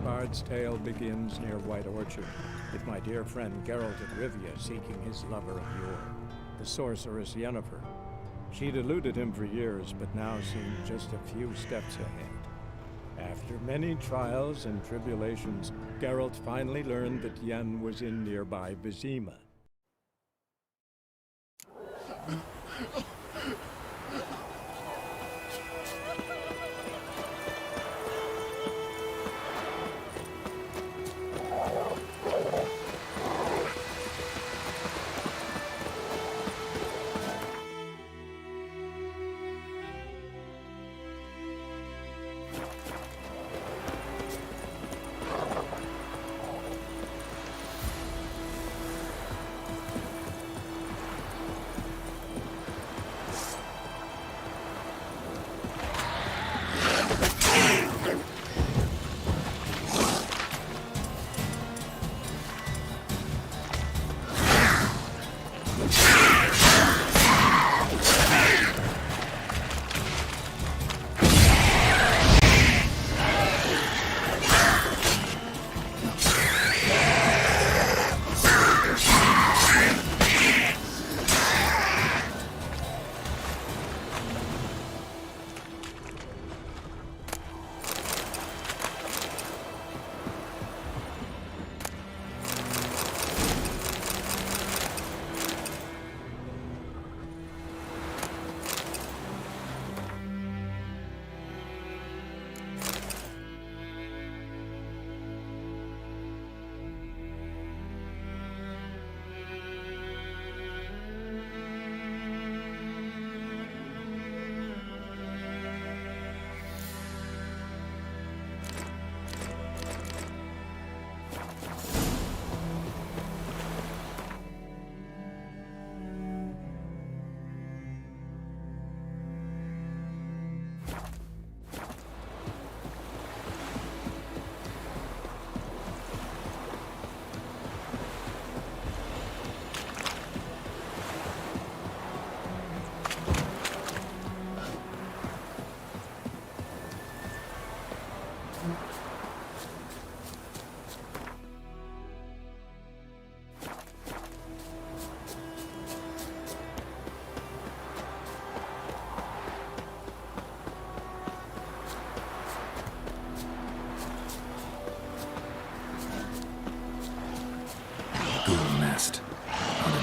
bard's tale begins near White Orchard, with my dear friend Geralt of Rivia seeking his lover of yore, the sorceress Yennefer. She'd eluded him for years, but now seemed just a few steps ahead. After many trials and tribulations, Geralt finally learned that Yen was in nearby Vizima.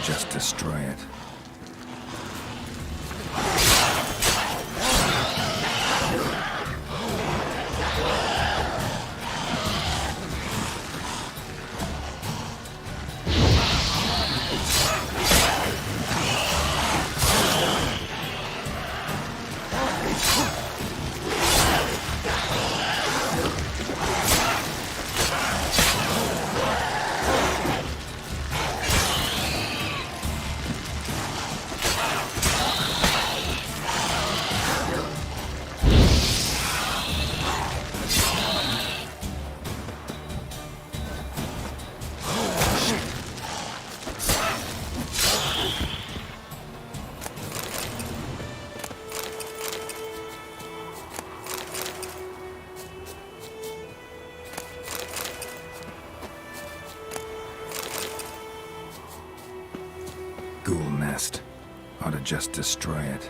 Just destroy it. Ghoul nest. Ought to just destroy it.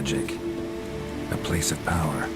magic. A place of power.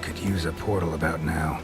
Could use a portal about now.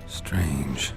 Strange.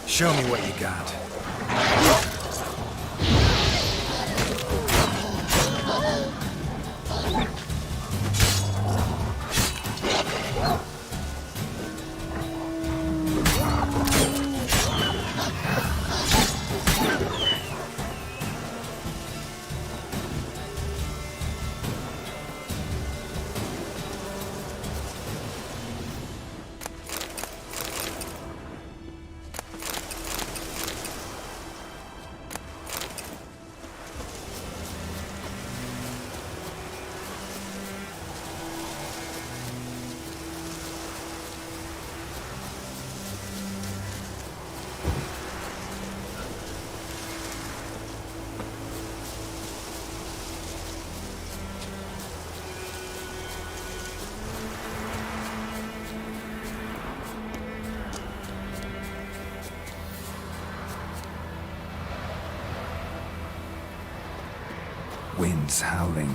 Show me what you got. Winds howling.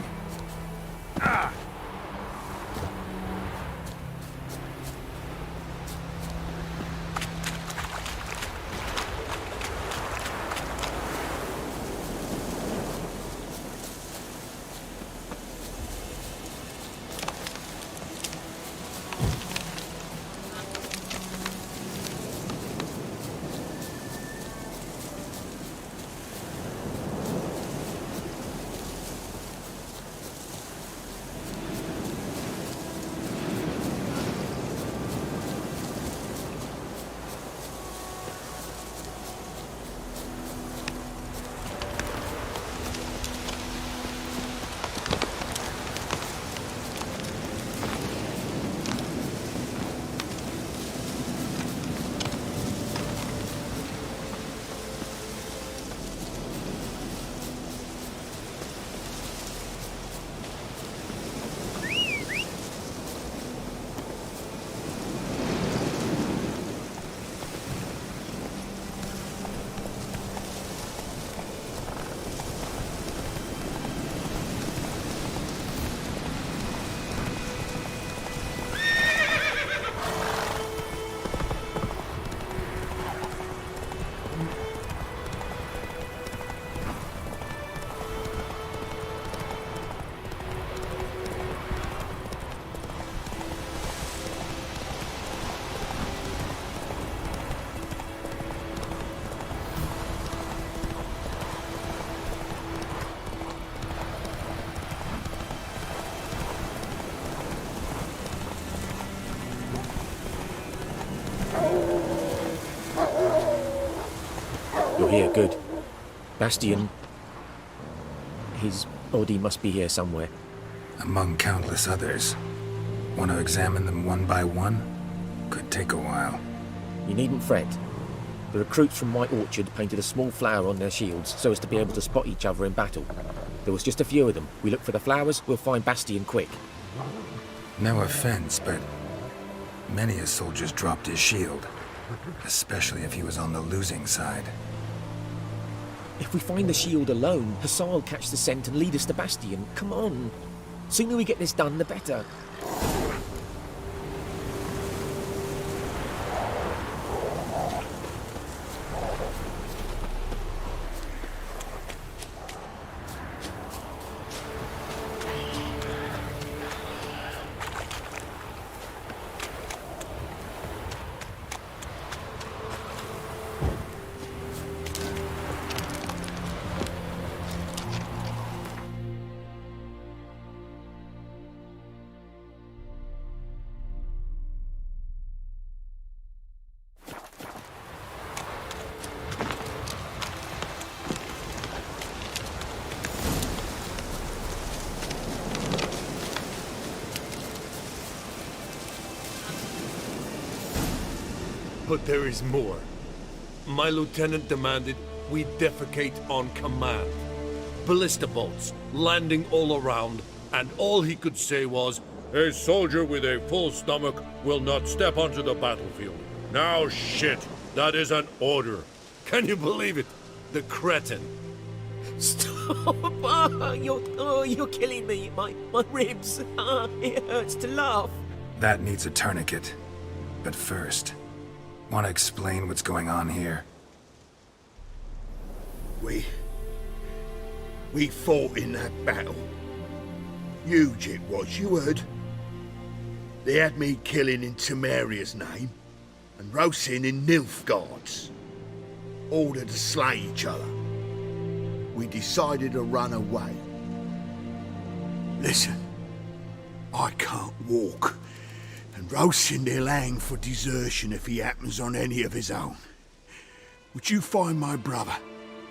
You're here, good. Bastion... his body must be here somewhere. Among countless others. Want to examine them one by one? Could take a while. You needn't fret. The recruits from White Orchard painted a small flower on their shields so as to be able to spot each other in battle. There was just a few of them. We look for the flowers, we'll find Bastion quick. No offense, but many a soldier's dropped his shield. Especially if he was on the losing side. If we find the shield alone, Hassan will catch the scent and lead us to Bastion. Come on. Sooner we get this done, the better. But there is more. My lieutenant demanded we defecate on command. Ballista bolts, landing all around, and all he could say was, "A soldier with a full stomach will not step onto the battlefield." Now shit, that is an order. Can you believe it? The cretin. Stop! You're killing me. My ribs. It hurts to laugh. That needs a tourniquet. But first, want to explain what's going on here? We fought in that battle. Huge it was, you heard. They had me killing in Temeria's name, and Rosin in Nilfgaard's. Ordered to slay each other. We decided to run away. Listen, I can't walk, and Rosin they'll hang for desertion if he happens on any of his own. Would you find my brother?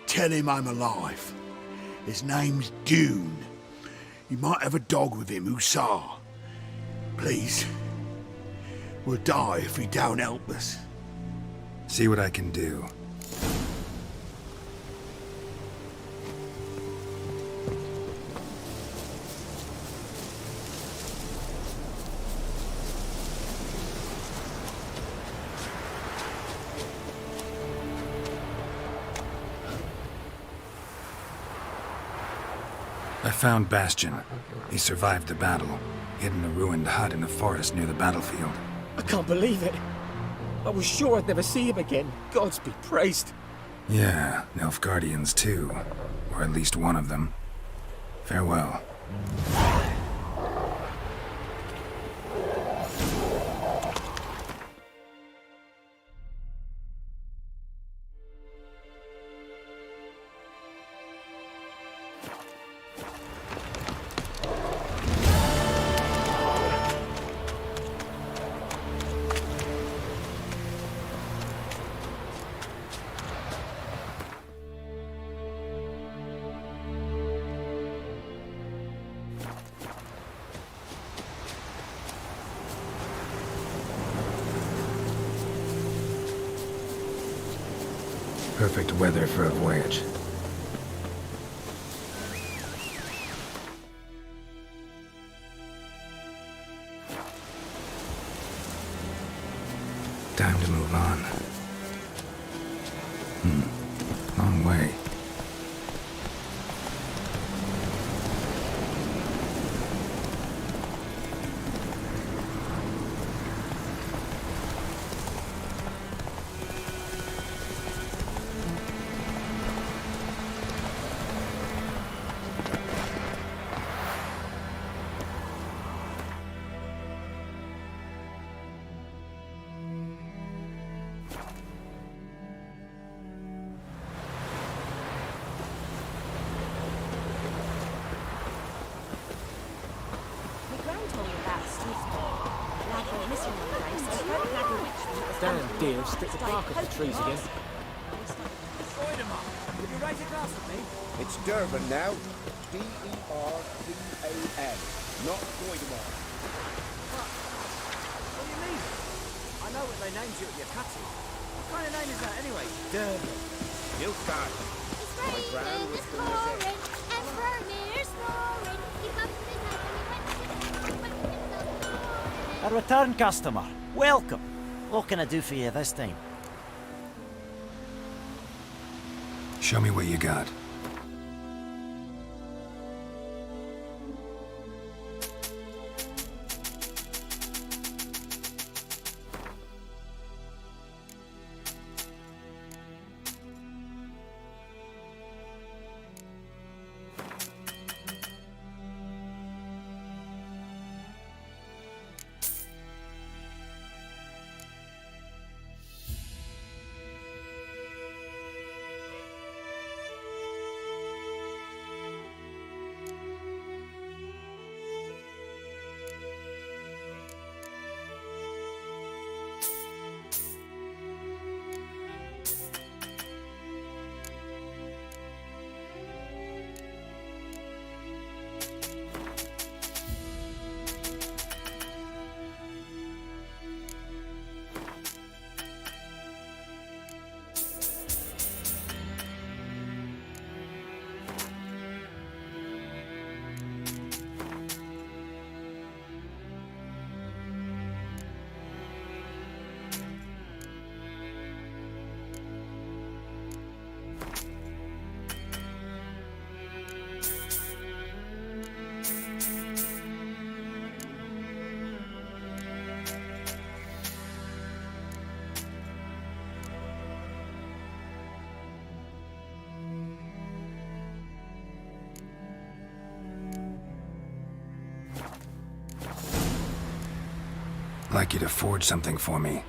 Tell him I'm alive. His name's Dune. You might have a dog with him, Hussar. Please. We'll die if he don't help us. See what I can do. I found Bastion. He survived the battle, hid in a ruined hut in the forest near the battlefield. I can't believe it. I was sure I'd never see him again. Gods be praised. Yeah, Nilfgaardians too. Or at least one of them. Farewell. Perfect weather for a voyage. Time to move on. Long way. Damn deer, stick the bark off the trees again. It's Durban now. D-E-R-B-A-N. Not Doidemar. What do you mean? I know what they named you at your cutting. What kind of name is that anyway? Durban. Nilfgaard. My grand was from A return customer. Welcome. What can I do for you this time? Show me what you got. Like you to forge something for me.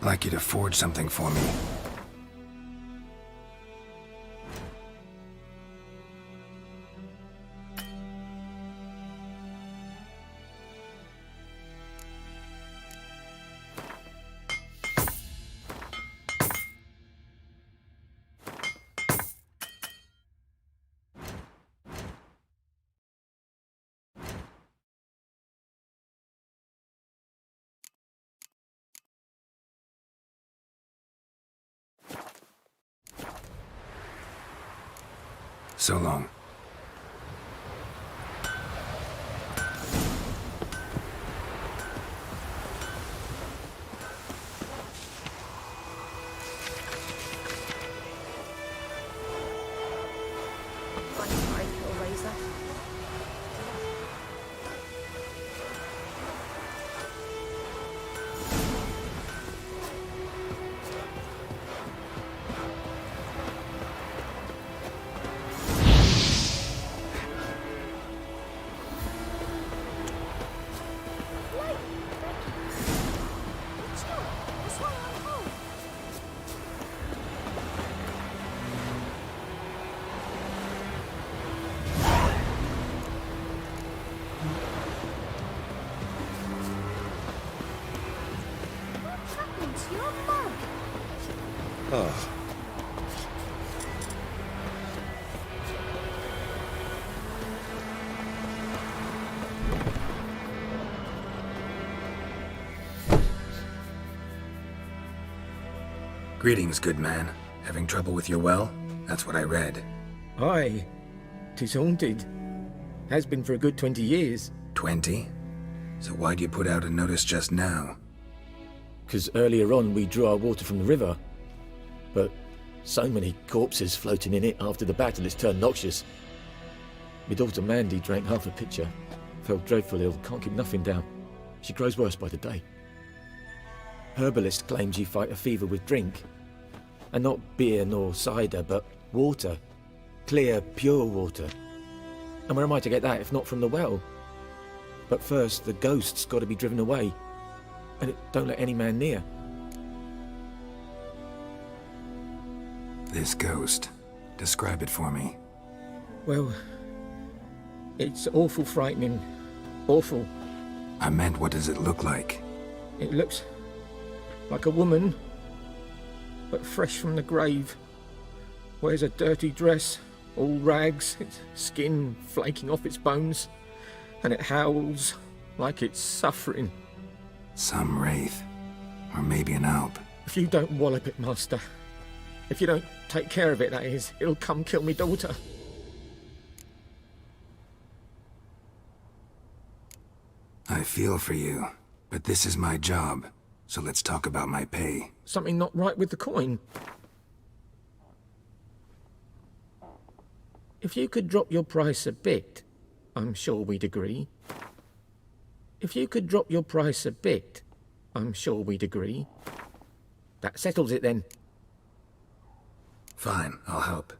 Like you to forge something for me. So long. Funny little razor. Greetings, good man. Having trouble with your well? That's what I read. Aye. 'Tis haunted. Has been for a good 20 years. 20? So why'd you put out a notice just now? 'Cause earlier on we drew our water from the river. But so many corpses floating in it after the battle it's turned noxious. My daughter Mandy drank half a pitcher. Felt dreadful ill, can't keep nothing down. She grows worse by the day. Herbalist claims you fight a fever with drink. And not beer nor cider, but water. Clear, pure water. And where am I to get that if not from the well? But first, the ghost's got to be driven away. And it don't let any man near. This ghost. Describe it for me. Well, it's awful frightening. Awful. I meant, what does it look like? It looks like a woman, but fresh from the grave. Wears a dirty dress, all rags, its skin flaking off its bones, and it howls like it's suffering. Some wraith. Or maybe an alp. If you don't wallop it, Master, if you don't take care of it, that is, it'll come kill me daughter. I feel for you, but this is my job, so let's talk about my pay. Something not right with the coin. If you could drop your price a bit, I'm sure we'd agree. If you could drop your price a bit, I'm sure we'd agree. That settles it then. Fine, I'll help.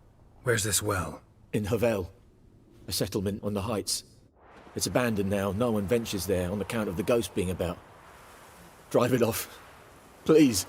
Where's this well? In Havel, a settlement on the heights. It's abandoned now, no one ventures there on account of the ghost being about. Drive it off, please.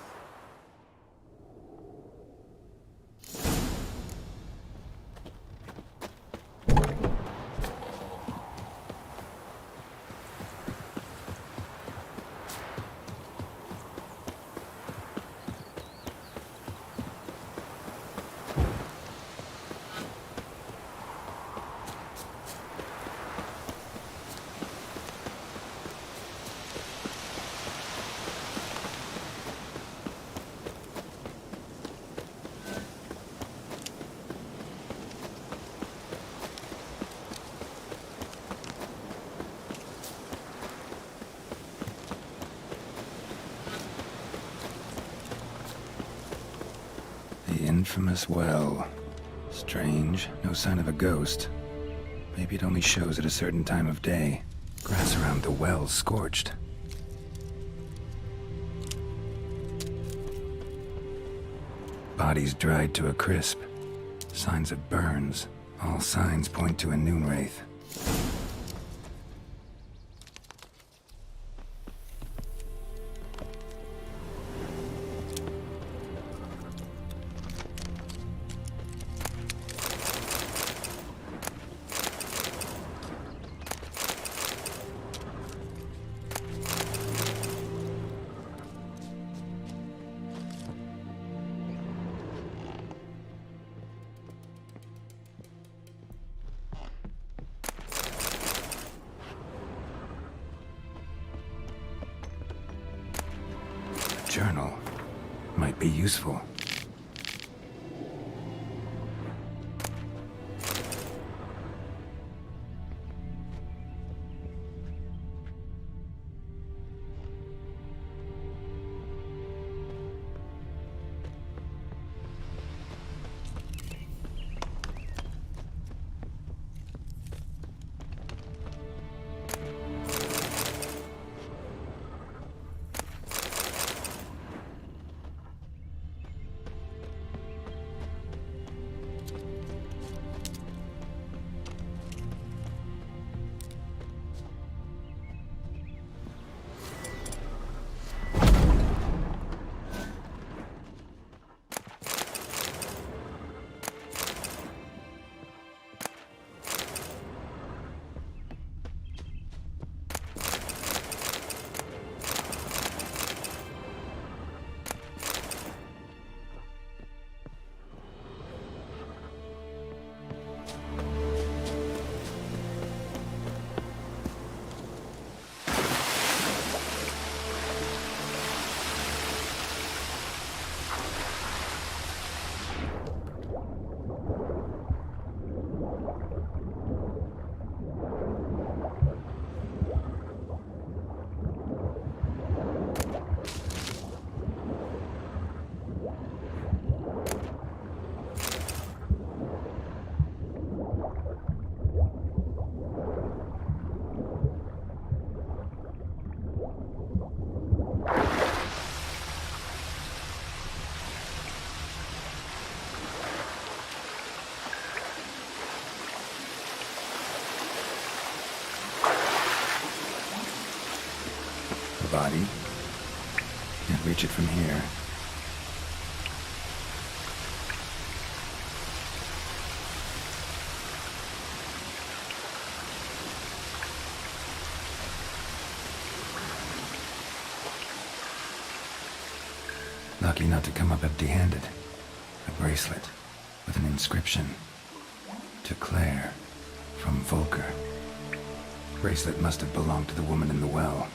The infamous well. Strange, no sign of a ghost. Maybe it only shows at a certain time of day. Grass around the well's scorched. Bodies dried to a crisp. Signs of burns. All signs point to a noon wraith. Journal. Might be useful. body. Can't reach it from here. Lucky not to come up empty-handed. A bracelet with an inscription. To Claire, from Volker. Bracelet must have belonged to the woman in the well.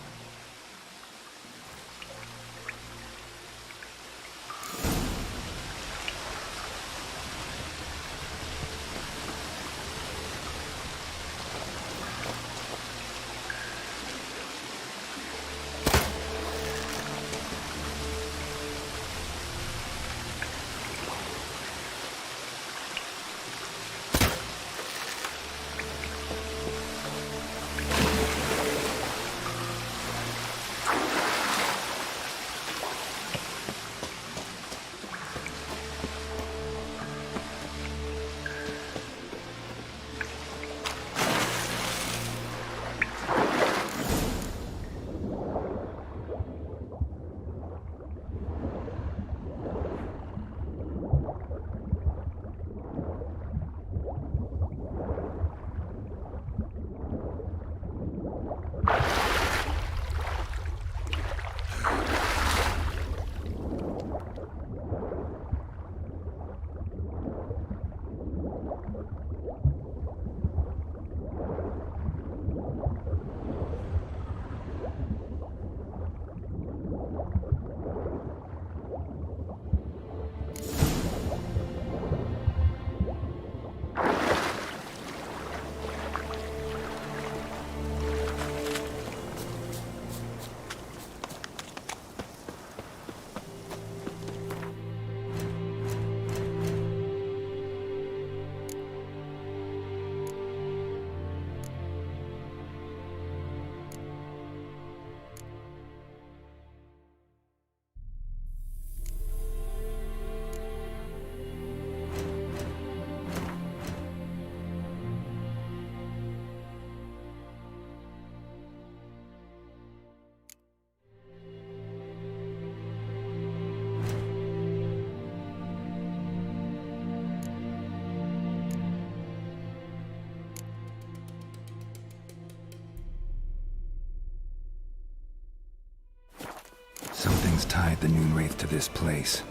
Something's tied the Noonwraith to this place.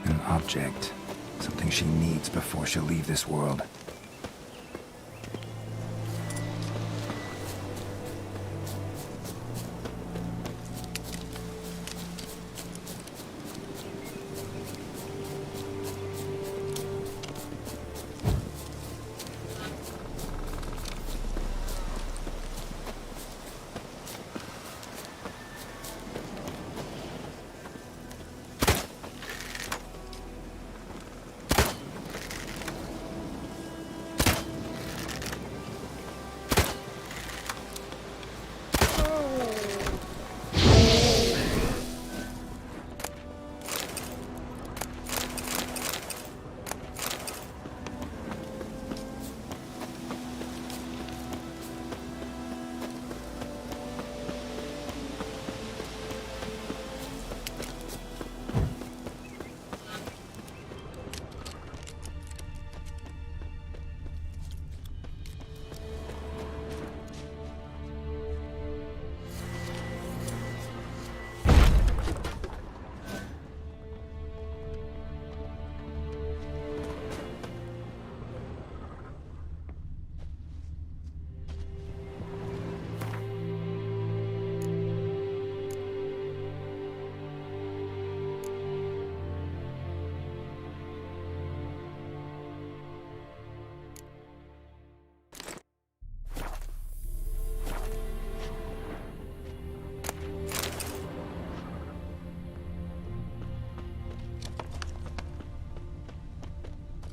An object. Something she needs before she'll leave this world.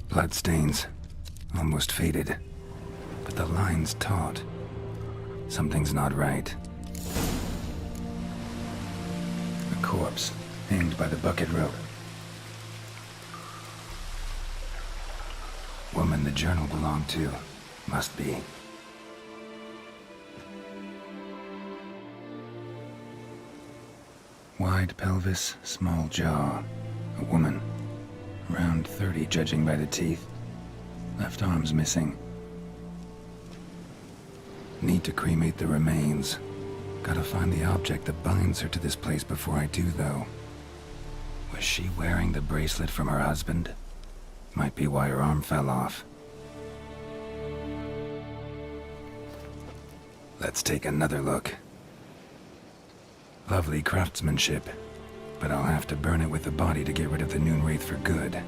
Bloodstains. Almost faded. But the line's taut. Something's not right. A corpse, hanged by the bucket rope. Woman the journal belonged to. Must be. Wide pelvis, small jaw. A woman. Around 30 judging by the teeth. Left arm's missing. Need to cremate the remains. Gotta find the object that binds her to this place before I do, though. Was she wearing the bracelet from her husband? Might be why her arm fell off. Let's take another look. Lovely craftsmanship, but I'll have to burn it with the body to get rid of the Noon Wraith for good.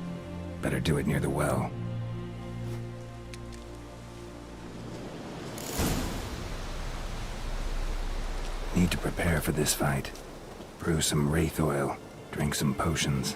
Better do it near the well. Need to prepare for this fight. Brew some wraith oil, drink some potions.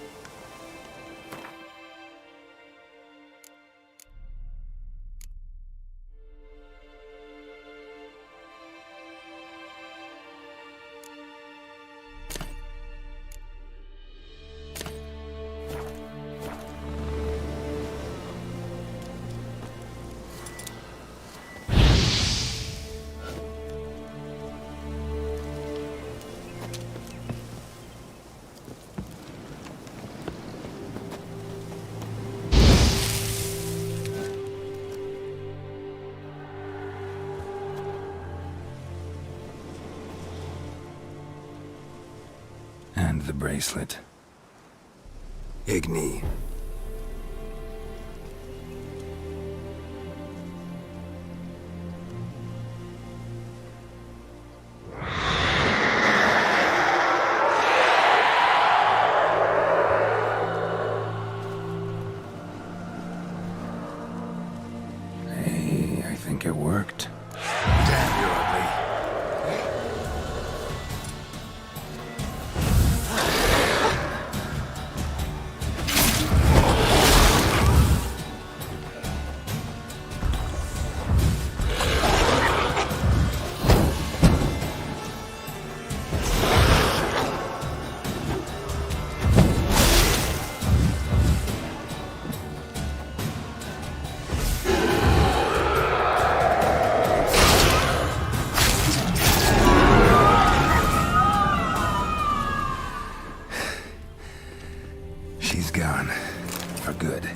And the bracelet. Igni. Hey, I think it worked. Damn, you're ugly. She's gone. For good.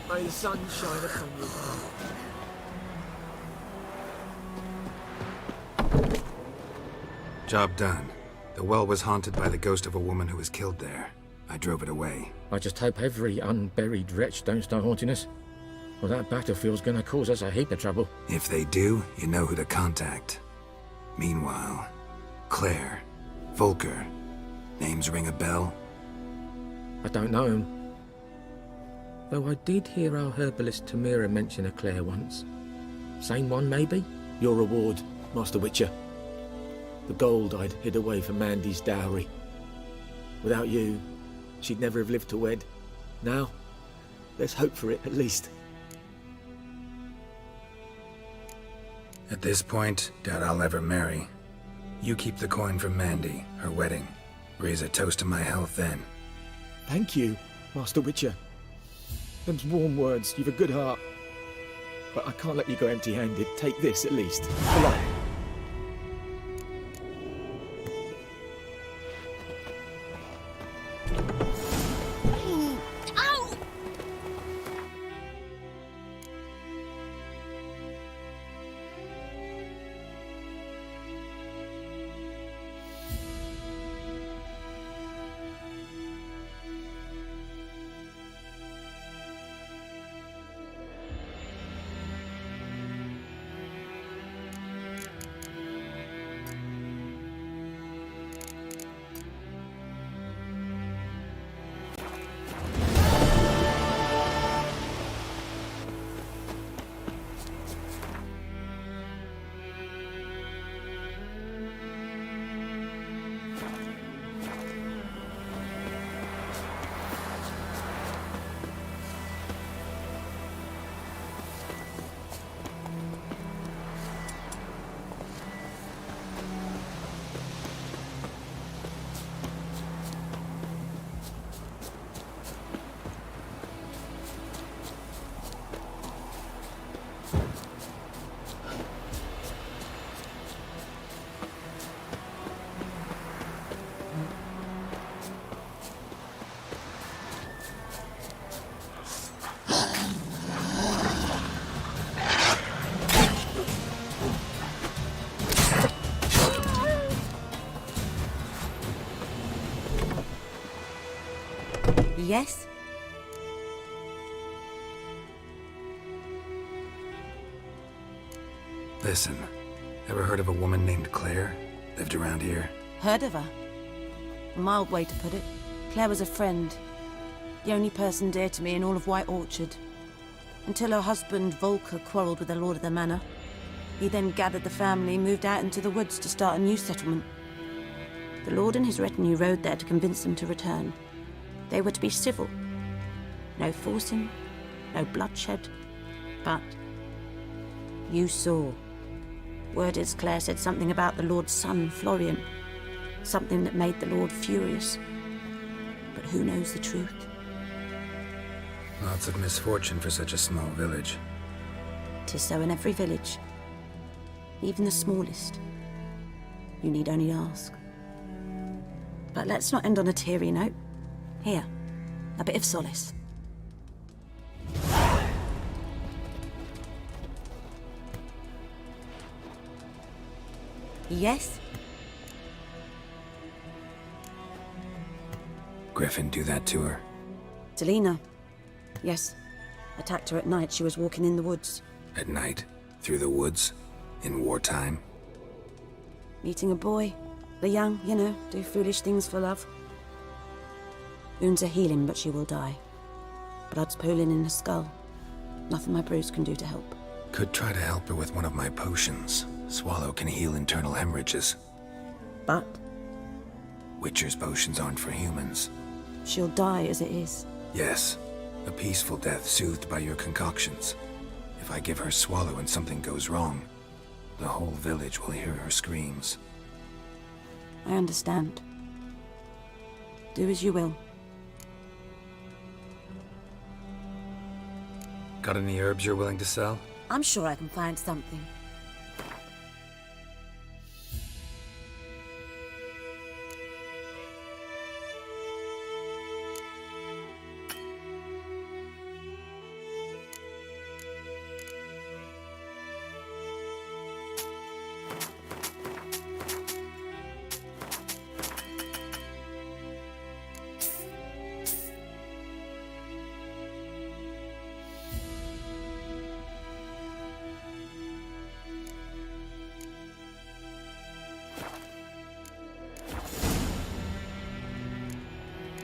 May the sun shine upon you. Job done. The well was haunted by the ghost of a woman who was killed there. I drove it away. I just hope every unburied wretch don't start haunting us. Well, that battlefield's gonna cause us a heap of trouble. If they do, you know who to contact. Meanwhile, Claire, Volker, names ring a bell? I don't know him. Though I did hear our herbalist Tamira mention a Claire once. Same one, maybe? Your reward, Master Witcher. The gold I'd hid away for Mandy's dowry. Without you, she'd never have lived to wed. Now, let's hope for it, at least. At this point, doubt I'll ever marry. You keep the coin from Mandy, her wedding. Raise a toast to my health then. Thank you, Master Witcher. Them's warm words, you've a good heart. But I can't let you go empty-handed. Take this, at least. For life. Ow! Yes? Listen, ever heard of a woman named Claire? Lived around here? Heard of her? A mild way to put it. Claire was a friend. The only person dear to me in all of White Orchard. Until her husband, Volker, quarreled with the lord of the manor. He then gathered the family, moved out into the woods to start a new settlement. The lord and his retinue rode there to convince them to return. They were to be civil. No forcing, no bloodshed. But you saw. Word is Claire said something about the lord's son, Florian. Something that made the lord furious. But who knows the truth? Lots of misfortune for such a small village. 'Tis so in every village. Even the smallest. You need only ask. But let's not end on a teary note. Here, a bit of solace. Yes? Griffin do that to her? Delina. Yes. Attacked her at night. She was walking in the woods. At night? Through the woods? In wartime? Meeting a boy. The young, you know, do foolish things for love. Wounds are healing, but she will die. Blood's pooling in her skull. Nothing my brews can do to help. Could try to help her with one of my potions. Swallow can heal internal hemorrhages. But Witcher's potions aren't for humans. she'll die as it is. Yes. A peaceful death soothed by your concoctions. If I give her Swallow and something goes wrong, the whole village will hear her screams. I understand. Do as you will. Got any herbs you're willing to sell? I'm sure I can find something.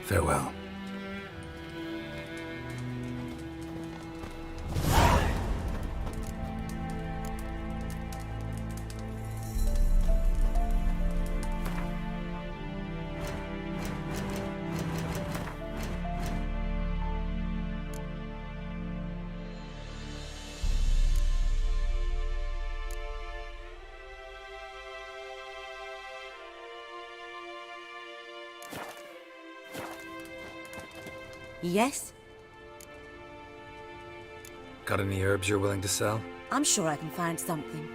Farewell. Yes? Got any herbs you're willing to sell? I'm sure I can find something.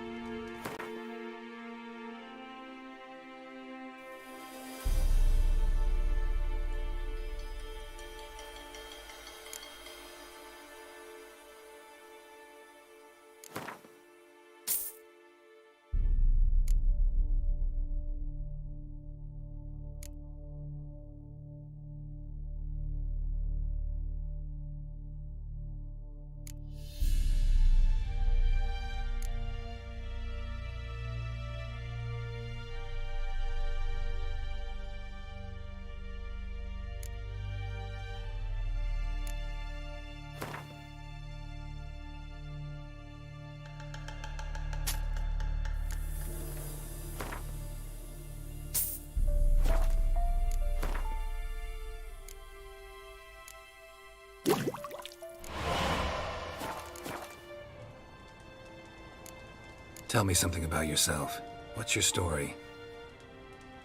Tell me something about yourself. What's your story?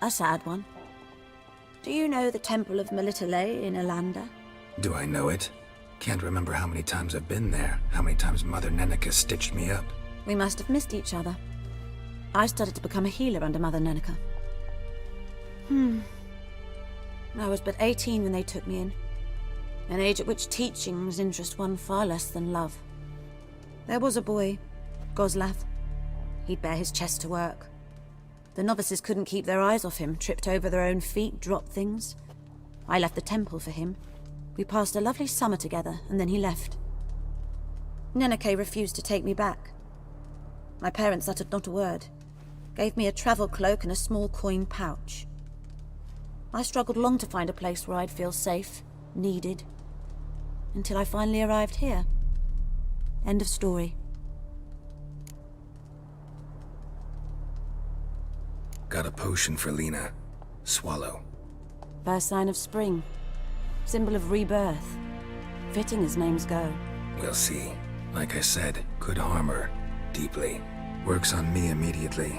A sad one. Do you know the Temple of Melitele in Alanda? Do I know it? Can't remember how many times I've been there, how many times Mother Neneka stitched me up. We must have missed each other. I started to become a healer under Mother Neneka. I was but 18 when they took me in. An age at which teachings interest one far less than love. There was a boy, Goslav. He'd bare his chest to work. The novices couldn't keep their eyes off him, tripped over their own feet, dropped things. I left the temple for him. We passed a lovely summer together, and then he left. Neneke refused to take me back. My parents uttered not a word, gave me a travel cloak and a small coin pouch. I struggled long to find a place where I'd feel safe, needed, until I finally arrived here. End of story. Got a potion for Lena. Swallow. First sign of spring. Symbol of rebirth. Fitting as names go. We'll see. Like I said, could harm her. Deeply. Works on me immediately,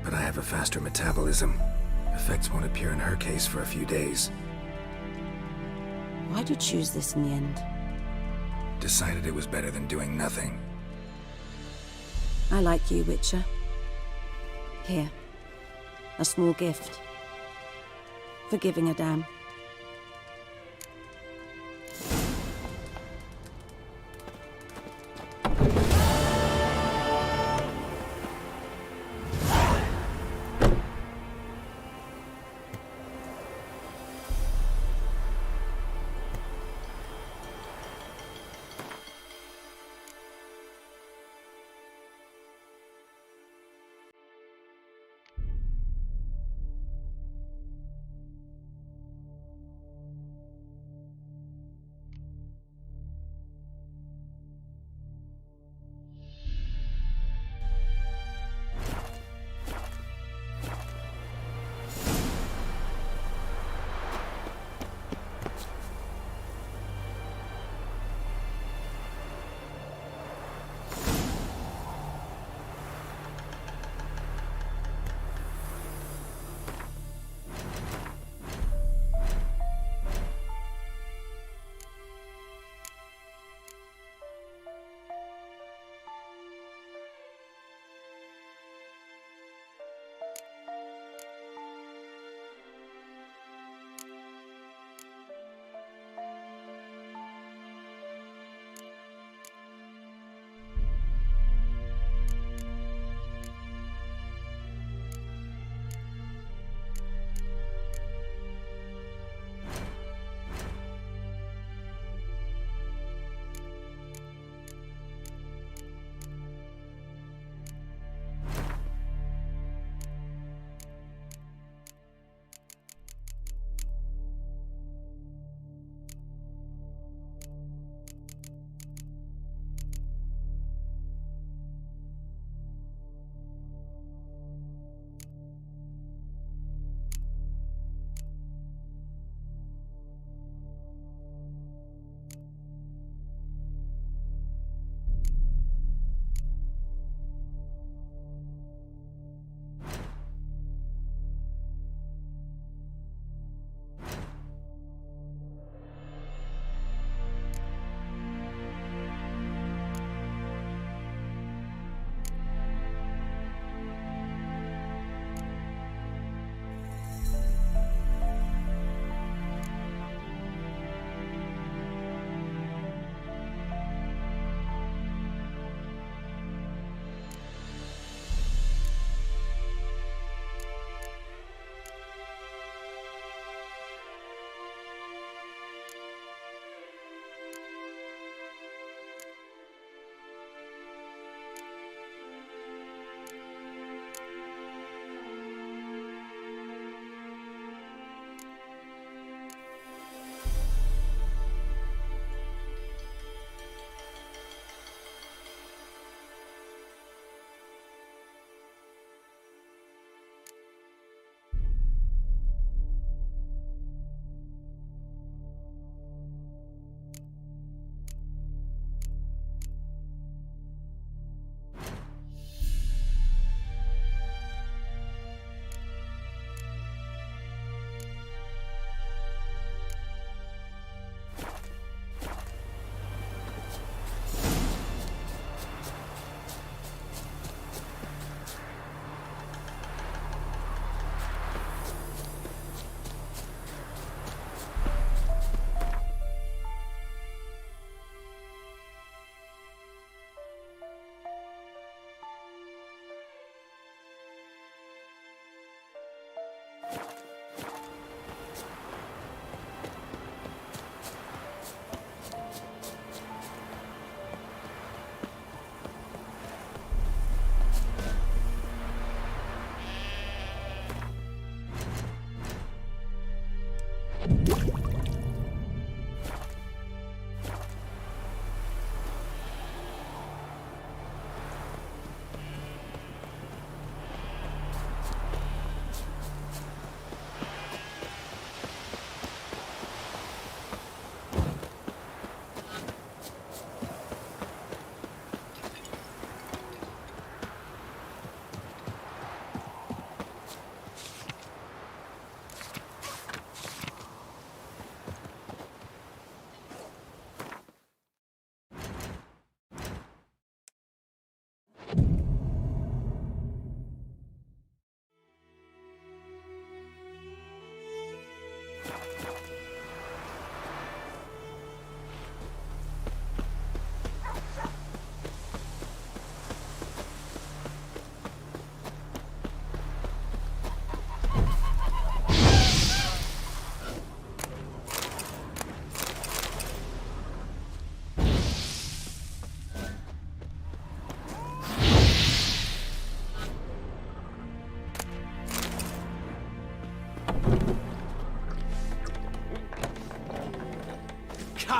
but I have a faster metabolism. Effects won't appear in her case for a few days. Why'd you choose this in the end? Decided it was better than doing nothing. I like you, Witcher. Here. A small gift. For giving a damn.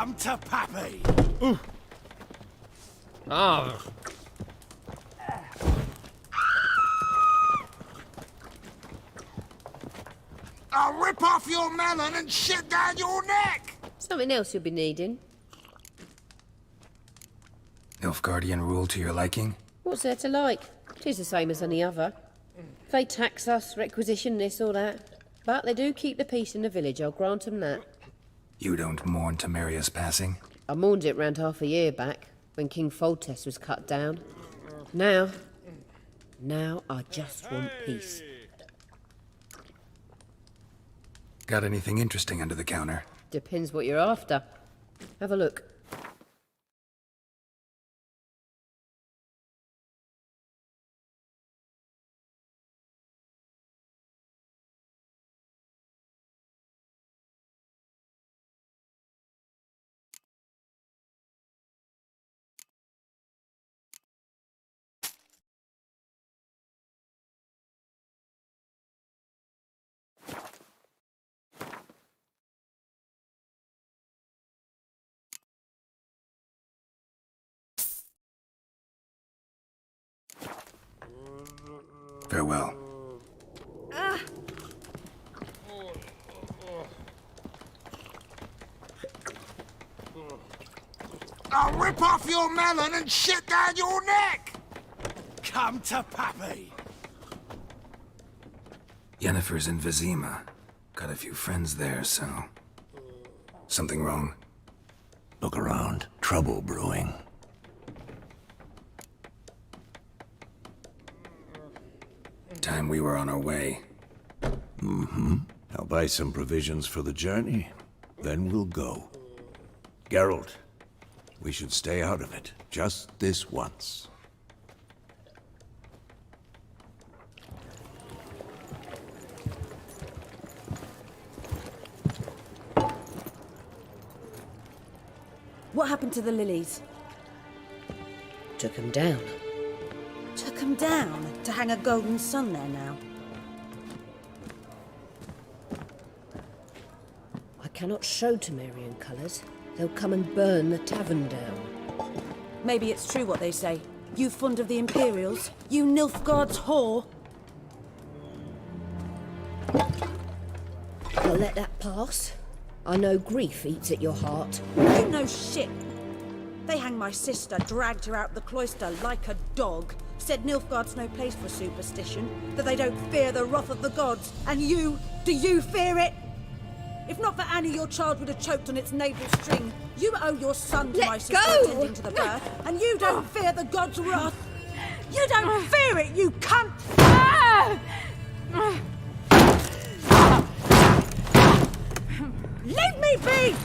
Come to Pappy! Ah, I'll rip off your melon and shit down your neck! Something else you'll be needing. Nilfgaardian rule to your liking? What's there to like? 'Tis the same as any other. They tax us, requisition this or that. But they do keep the peace in the village, I'll grant 'em that. You don't mourn Temeria's passing? I mourned it round half a year back, when King Foltest was cut down. Now I just want peace. Got anything interesting under the counter? Depends what you're after. Have a look. Farewell. I'll rip off your melon and shit down your neck! Come to Pappy! Yennefer's in Vizima. Got a few friends there, so... Something wrong? Look around. Trouble brewing. Time we were on our way. I'll buy some provisions for the journey, then we'll go. Geralt, we should stay out of it, just this once. What happened to the lilies? Took 'em down. Took 'em down to hang a golden sun there now. I cannot show Temerian colours. They'll come and burn the tavern down. Maybe it's true what they say. You fond of the Imperials? You Nilfgaard's whore? I'll let that pass. I know grief eats at your heart. You know shit. They hanged my sister, dragged her out the cloister like a dog. Said Nilfgaard's no place for superstition, that they don't fear the wrath of the gods. And you, do you fear it? If not for Annie, your child would have choked on its navel string. You owe your son to Let my sister go! attending to the birth, and you don't fear the gods' wrath. You don't fear it, you cunt! Leave me be!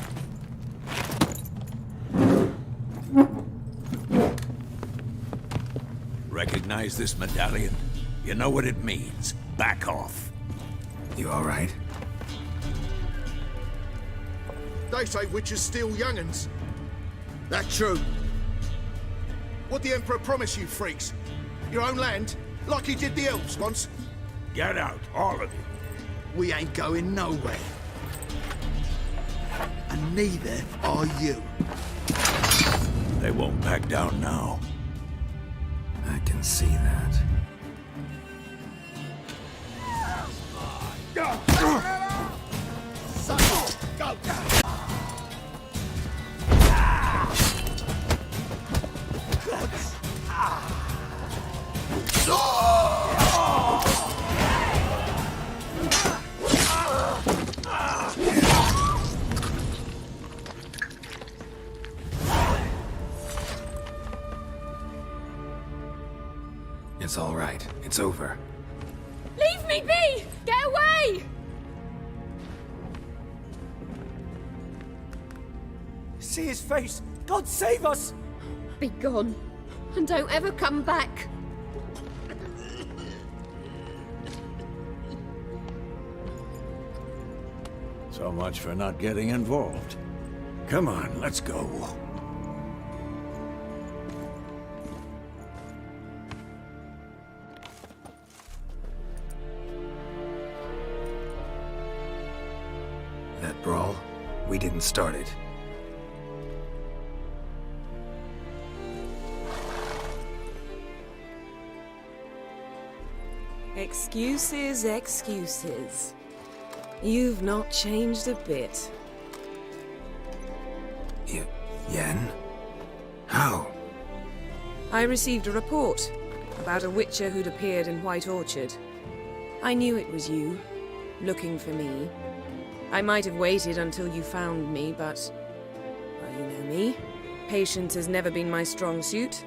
Recognize this medallion? You know what it means. Back off. You all right? They say witches steal young'uns. That true. What the Emperor promise you, freaks? Your own land? Like he did the elves once? Get out, all of you. We ain't going nowhere. And neither are you. They won't back down now. I can see that. It's all right. It's over. Leave me be! Get away! See his face! God save us! Be gone, and don't ever come back. So much for not getting involved. Come on, let's go. That brawl, we didn't start it. Excuses, excuses. You've not changed a bit. Yen? How? I received a report about a witcher who'd appeared in White Orchard. I knew it was you, looking for me. I might have waited until you found me, but... well, you know me. Patience has never been my strong suit.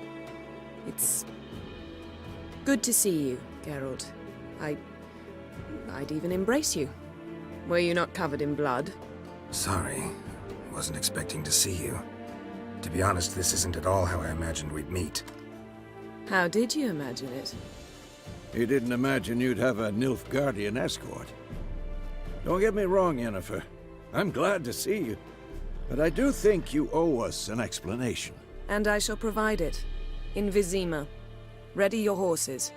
It's... good to see you, Geralt. I'd even embrace you. Were you not covered in blood? Sorry. Wasn't expecting to see you. To be honest, this isn't at all how I imagined we'd meet. How did you imagine it? You didn't imagine you'd have a Nilfgaardian escort. Don't get me wrong, Yennefer. I'm glad to see you. But I do think you owe us an explanation. And I shall provide it. In Vizima. Ready your horses.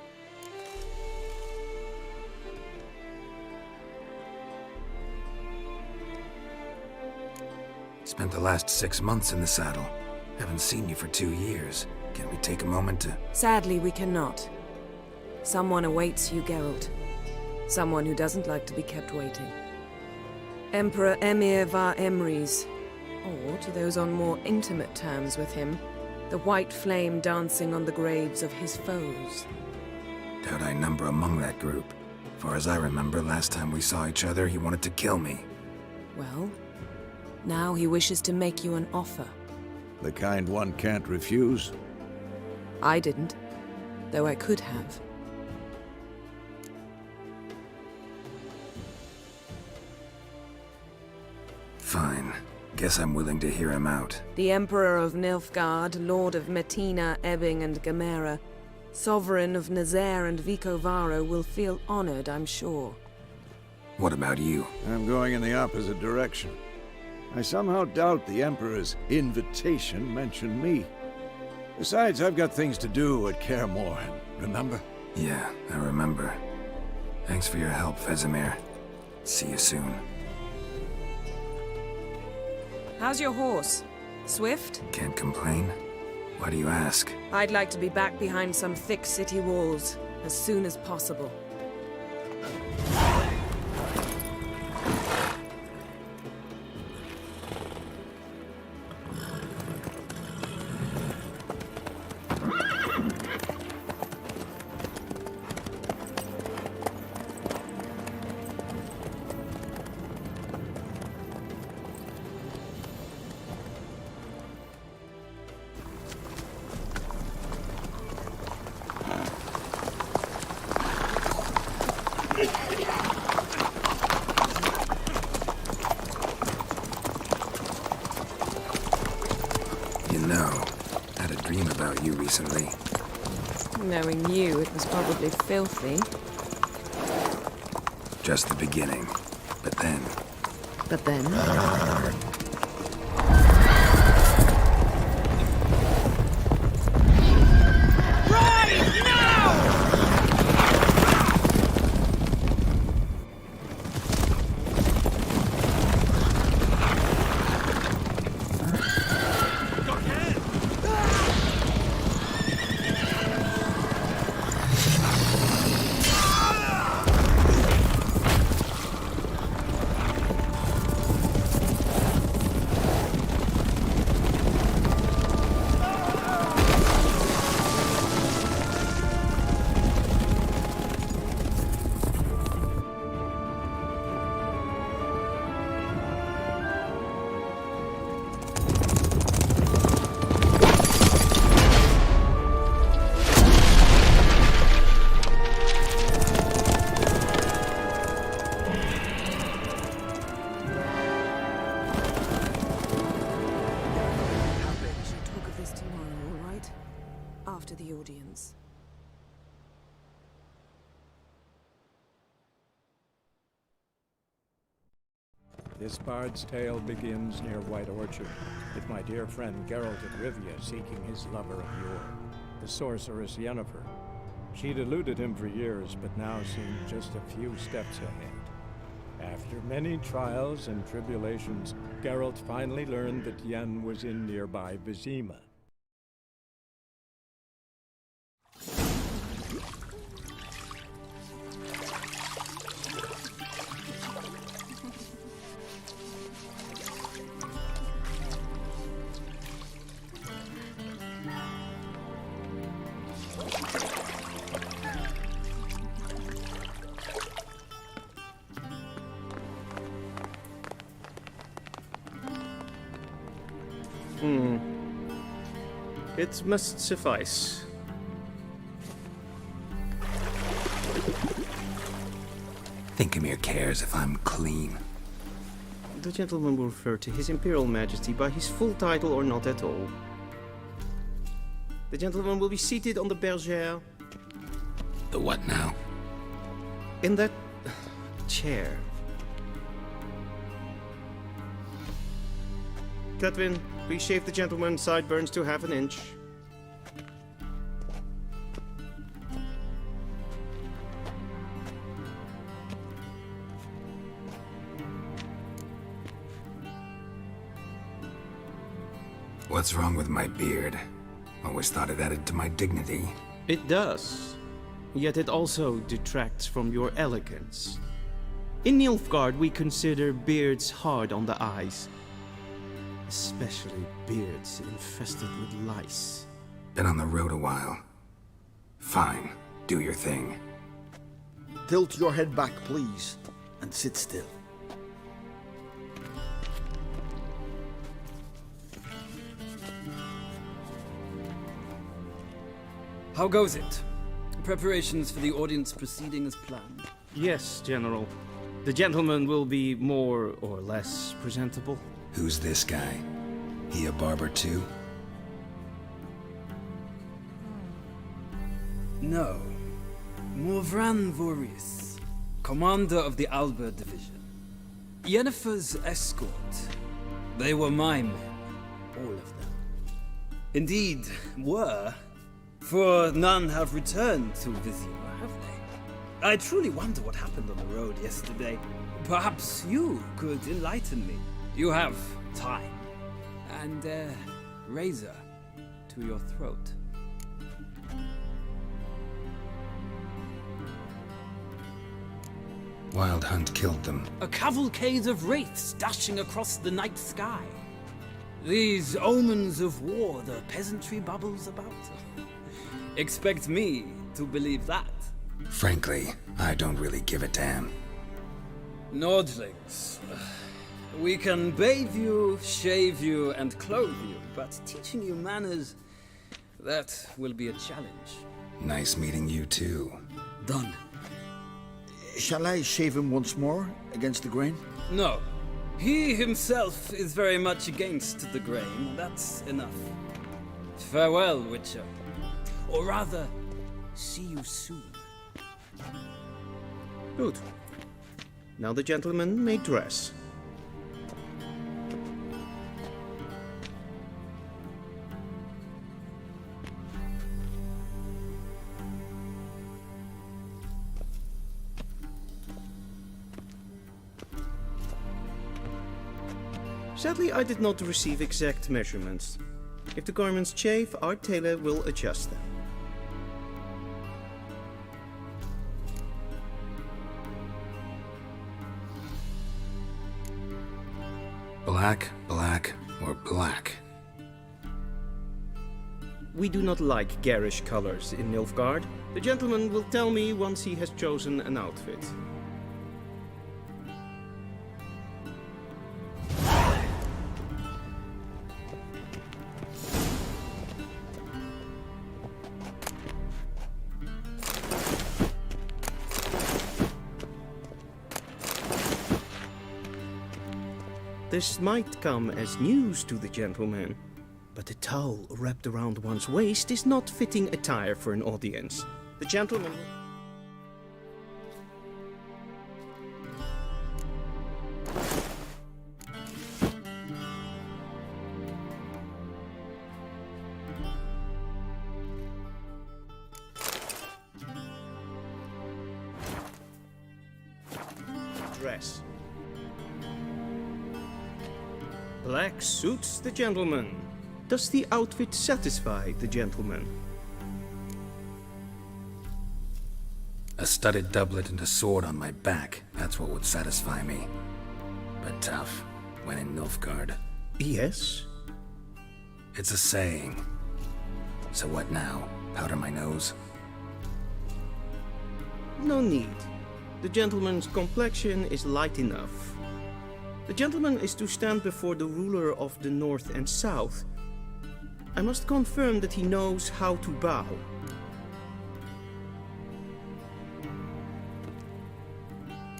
Spent the last 6 months in the saddle. Haven't seen you for 2 years. Can we take a moment to... Sadly, we cannot. Someone awaits you, Geralt. Someone who doesn't like to be kept waiting. Emperor Emir var Emrys. Or, to those on more intimate terms with him, the white flame dancing on the graves of his foes. Doubt I number among that group. Far as I remember, last time we saw each other, he wanted to kill me. Well, now he wishes to make you an offer. The kind one can't refuse? I didn't, though I could have. Fine. Guess I'm willing to hear him out. The Emperor of Nilfgaard, Lord of Metina, Ebbing and Gamera, Sovereign of Nazaire and Vicovaro will feel honored, I'm sure. What about you? I'm going in the opposite direction. I somehow doubt the Emperor's invitation mentioned me. Besides, I've got things to do at Kaer Morhen, remember? Yeah, I remember. Thanks for your help, Vesemir. See you soon. How's your horse? Swift? Can't complain. Why do you ask? I'd like to be back behind some thick city walls as soon as possible. Recently. Knowing you, it was probably filthy. Just the beginning. But then... But then? After the audience. This bard's tale begins near White Orchard, with my dear friend Geralt of Rivia seeking his lover of yore, the sorceress Yennefer. She'd eluded him for years, but now seemed just a few steps ahead. After many trials and tribulations, Geralt finally learned that Yen was in nearby Vizima. It must suffice. Thinkamere cares if I'm clean. The gentleman will refer to His Imperial Majesty by his full title or not at all. The gentleman will be seated on the bergère. The what now? In that chair. Catwin, please shave the gentleman's sideburns to half an inch. What's wrong with my beard? Always thought it added to my dignity. It does. Yet it also detracts from your elegance. In Nilfgaard, we consider beards hard on the eyes. Especially beards infested with lice. Been on the road a while. Fine, do your thing. Tilt your head back, please, and sit still. How goes it? Preparations for the audience proceeding as planned? Yes, General. The gentleman will be more or less presentable. Who's this guy? He a barber too? No. Morvran Vorius, commander of the Alba Division. Yennefer's escort. They were my men, all of them. Indeed, were. For none have returned to Vizima, have they? I truly wonder what happened on the road yesterday. Perhaps you could enlighten me. You have time. And a razor to your throat. Wild Hunt killed them. A cavalcade of wraiths dashing across the night sky. These omens of war the peasantry bubbles about. Expect me to believe that. Frankly, I don't really give a damn. Nordlings. We can bathe you, shave you, and clothe you, but teaching you manners, that will be a challenge. Nice meeting you too. Done. Shall I shave him once more, against the grain? No. He himself is very much against the grain. That's enough. Farewell, Witcher. Or rather, see you soon. Good. Now the gentleman may dress. Sadly, I did not receive exact measurements. If the garments chafe, our tailor will adjust them. Black, black, or black? We do not like garish colors in Nilfgaard. The gentleman will tell me once he has chosen an outfit. This might come as news to the gentleman, but a towel wrapped around one's waist is not fitting attire for an audience. The gentleman dress. Black suits the gentleman. Does the outfit satisfy the gentleman? A studded doublet and a sword on my back. That's what would satisfy me. But tough, when in Nilfgaard. Yes. It's a saying. So what now? Powder my nose? No need. The gentleman's complexion is light enough. The gentleman is to stand before the ruler of the North and South. I must confirm that he knows how to bow.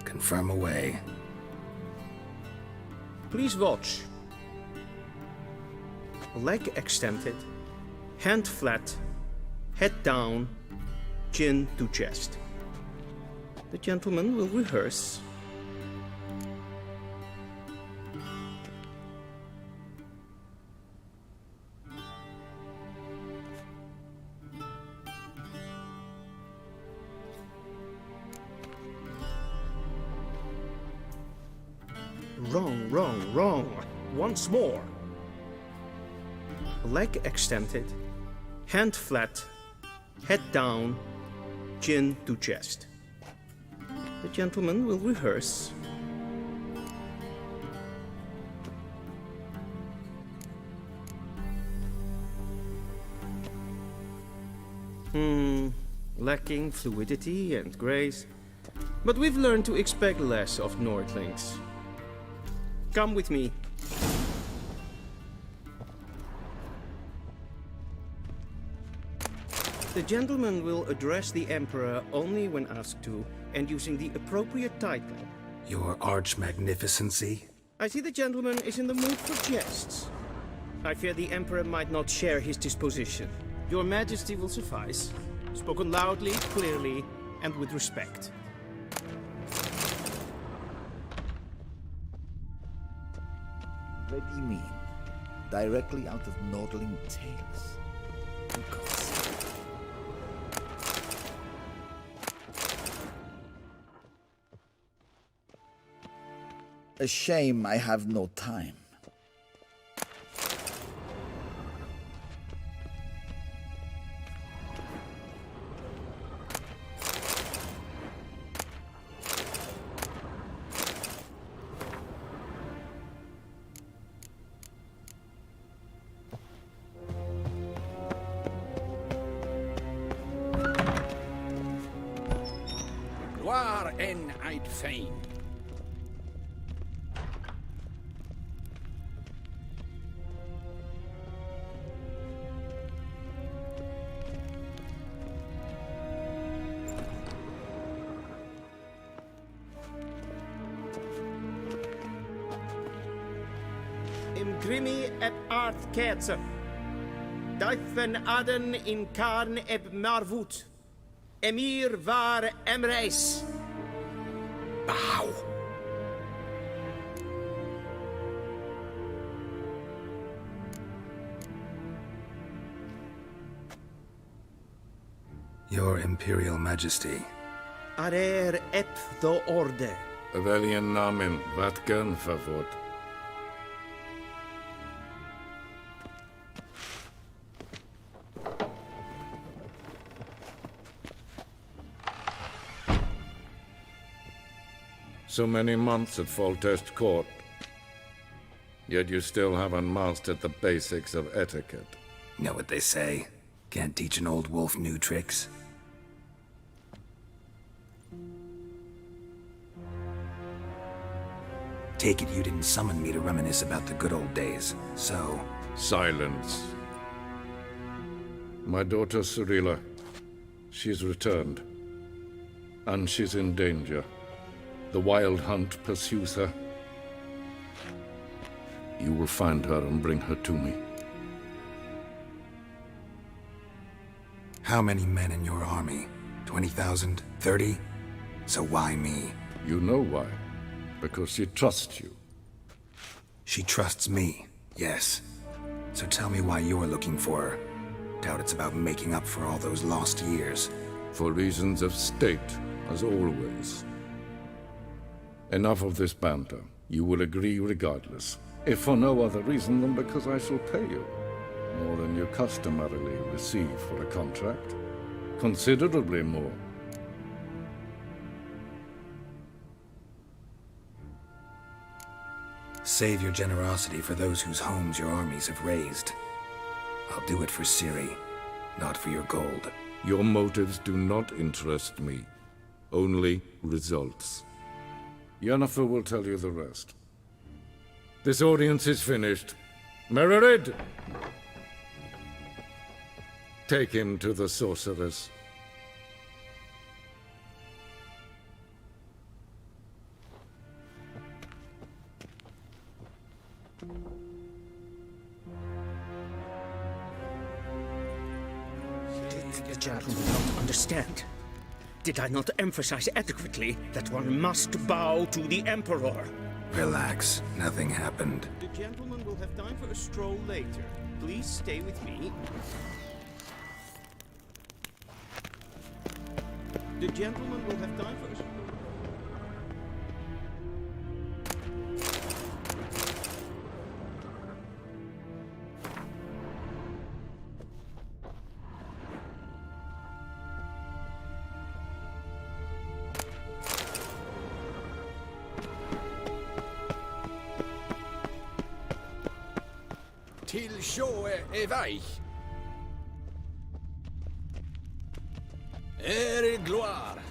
Confirm away. Please watch. Leg extended, hand flat, head down, chin to chest. The gentleman will rehearse. Wrong, wrong, wrong. Once more. Leg extended, hand flat, head down, chin to chest. The gentleman will rehearse. Lacking fluidity and grace. But we've learned to expect less of Nordlings. Come with me. The gentleman will address the Emperor only when asked to, and using the appropriate title. Your Arch-Magnificency? I see the gentleman is in the mood for jests. I fear the Emperor might not share his disposition. Your Majesty will suffice. Spoken loudly, clearly, and with respect. What do you mean? Directly out of Nordling tales? For God's sake. A shame I have no time. Waar en uit fijn. Im grimi eb art ketzer. Duifen aden in karn eb marvoet. Emir var emreis. Bow. Your Imperial Majesty. Arer ep the orde. Weljen namen, wat kan favor? So many months at Foltest Court, yet you still haven't mastered the basics of etiquette. Know what they say? Can't teach an old wolf new tricks. Take it you didn't summon me to reminisce about the good old days, so... Silence. My daughter Cirilla, she's returned. And she's in danger. The Wild Hunt pursues her. You will find her and bring her to me. How many men in your army? 20,000? 30? So why me? You know why. Because she trusts you. She trusts me, yes. So tell me why you're looking for her. Doubt it's about making up for all those lost years. For reasons of state, as always. Enough of this banter. You will agree regardless. If for no other reason than because I shall pay you. More than you customarily receive for a contract. Considerably more. Save your generosity for those whose homes your armies have razed. I'll do it for Ciri, not for your gold. Your motives do not interest me. Only results. Yennefer will tell you the rest. This audience is finished. Mererid! Take him to the sorceress. The gentleman not understand. Did I not emphasize adequately that one must bow to the Emperor? Relax. Nothing happened. The gentleman will have time for a stroll later. Please stay with me. The gentleman will have time for a stroll. Till sjå är väg. Är gloire.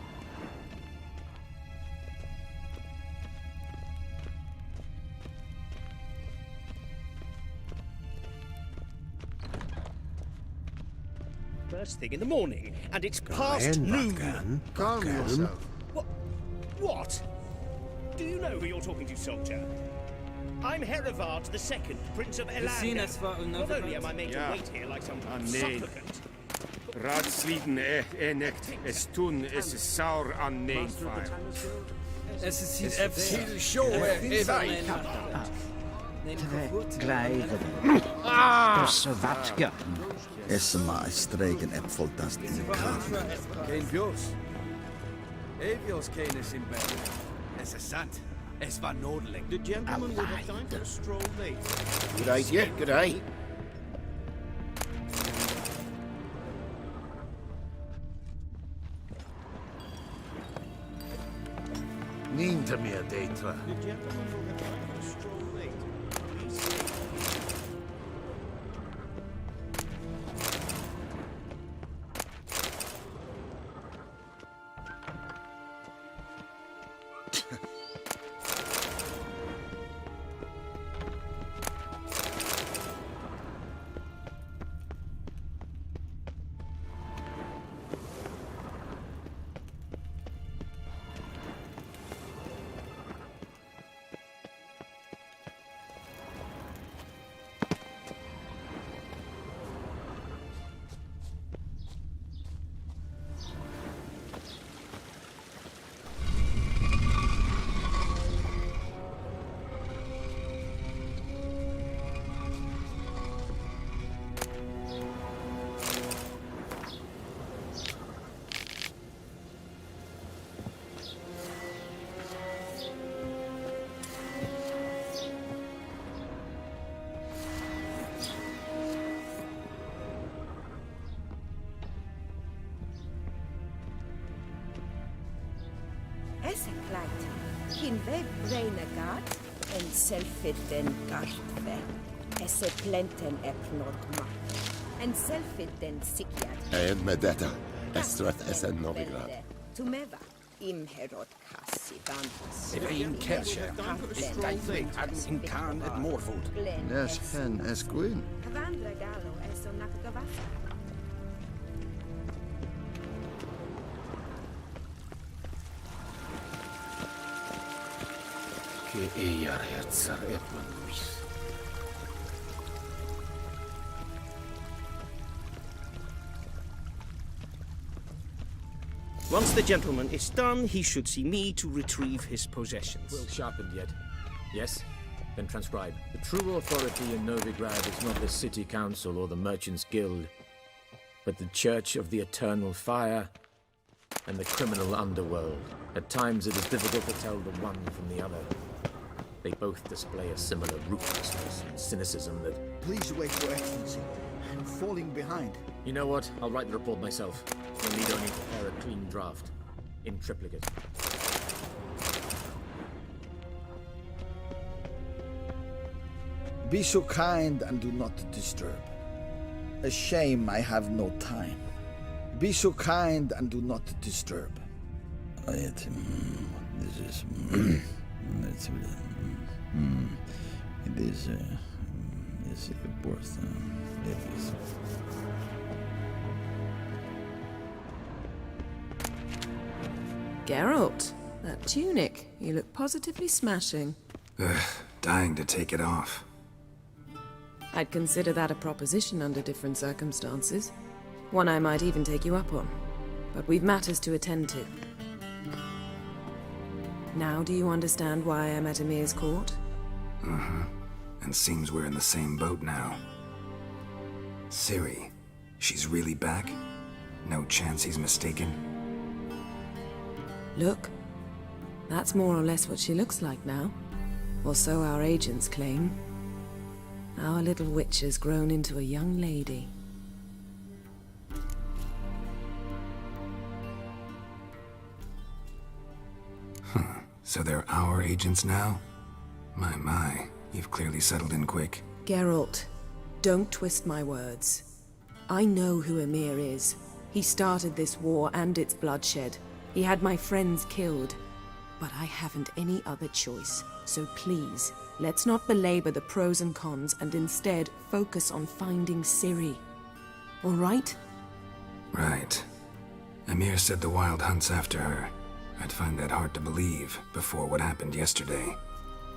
First thing in the morning, and it's past noon. Calm yourself. What? Do you know who you're talking to, soldier? I'm Herivard II, Prince of Elanda. Not only am I made to wait here like some supplicant. Radsliden enekt, stun saur an needfire. Till sjå är väg. Gleichen. Savatga. Esma streken Äpfeltast in Karten. Kein Bjors. Evios kenes in bed. Es ist sant. Es war nordelijk. The gentleman will have time for a stroll later. Good idea, good eye. Niet meer data. The gentleman will have time for a stroll later. Please stay with me. Essekleid, hin we braine gat, en selfit den gartve, esse plenten epnod ma, en selfit den sikiat. En medetta. Estrat esen Novigrad. Tumeva, im herod kassi vantas. In Kershe. In Khan at Morfoot. Nes hen esquin. Vandra galo eso nakagavasa. Once the gentleman is done, he should see me to retrieve his possessions. Well sharpened yet? Yes? Then transcribe. The true authority in Novigrad is not the city council or the merchants' guild, but the Church of the Eternal Fire and the criminal underworld. At times it is difficult to tell the one from the other. They both display a similar ruthlessness and cynicism that... Please wait, Your Excellency. I'm falling behind. You know what? I'll write the report myself. You'll need only prepare a clean draft. In triplicate. Be so kind and do not disturb. A shame I have no time. Be so kind and do not disturb. This is... It is worth... Geralt, that tunic. You look positively smashing. Ugh, dying to take it off. I'd consider that a proposition under different circumstances. One I might even take you up on. But we've matters to attend to. Now do you understand why I'm at Emir's court? Mm-hmm. And seems we're in the same boat now. Ciri, she's really back? No chance he's mistaken? Look, that's more or less what she looks like now. Or so our agents claim. Our little witch has grown into a young lady. Huh. So they're our agents now? My, you've clearly settled in quick. Geralt, don't twist my words. I know who Emir is. He started this war and its bloodshed. He had my friends killed. But I haven't any other choice. So please, let's not belabor the pros and cons and instead focus on finding Ciri. All right? Right. Emir said the Wild Hunt's after her. I'd find that hard to believe before what happened yesterday.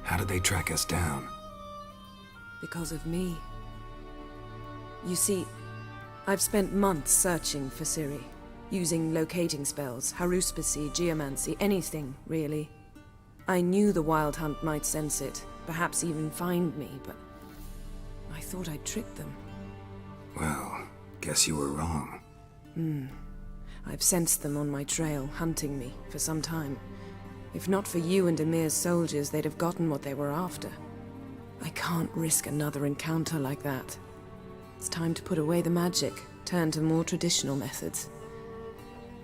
How did they track us down? Because of me. You see, I've spent months searching for Ciri, using locating spells, haruspicy, geomancy, anything, really. I knew the Wild Hunt might sense it, perhaps even find me, but I thought I'd tricked them. Well, guess you were wrong. I've sensed them on my trail, hunting me, for some time. If not for you and Emir's soldiers, they'd have gotten what they were after. I can't risk another encounter like that. It's time to put away the magic, turn to more traditional methods.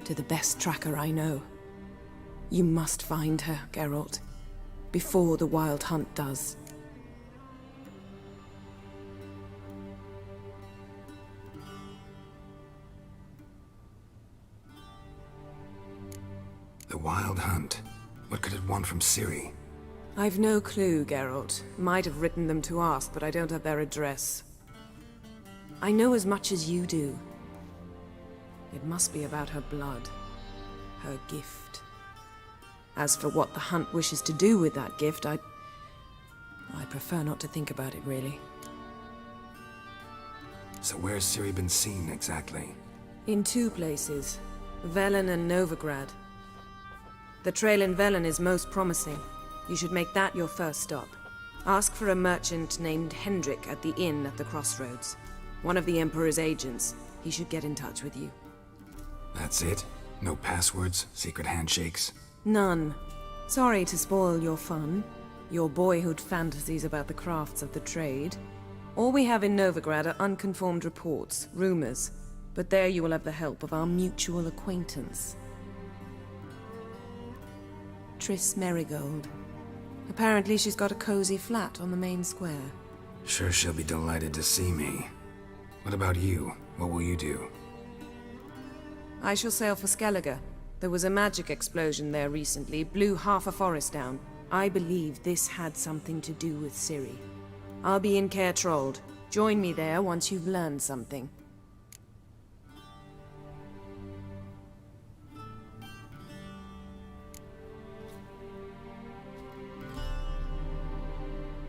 To the best tracker I know. You must find her, Geralt, before the Wild Hunt does. The Wild Hunt. What could it want from Ciri? I've no clue, Geralt. Might have written them to ask, but I don't have their address. I know as much as you do. It must be about her blood. Her gift. As for what the Hunt wishes to do with that gift, I prefer not to think about it, really. So where's Ciri been seen, exactly? In two places. Velen and Novigrad. The trail in Velen is most promising. You should make that your first stop. Ask for a merchant named Hendrik at the inn at the crossroads. One of the Emperor's agents. He should get in touch with you. That's it? No passwords, secret handshakes? None. Sorry to spoil your fun. Your boyhood fantasies about the crafts of the trade. All we have in Novigrad are unconfirmed reports, rumors. But there you will have the help of our mutual acquaintance. Triss Merigold. Apparently she's got a cozy flat on the main square. Sure she'll be delighted to see me. What about you? What will you do? I shall sail for Skellige. There was a magic explosion there recently, blew half a forest down. I believe this had something to do with Ciri. I'll be in Caer Trolde. Join me there once you've learned something.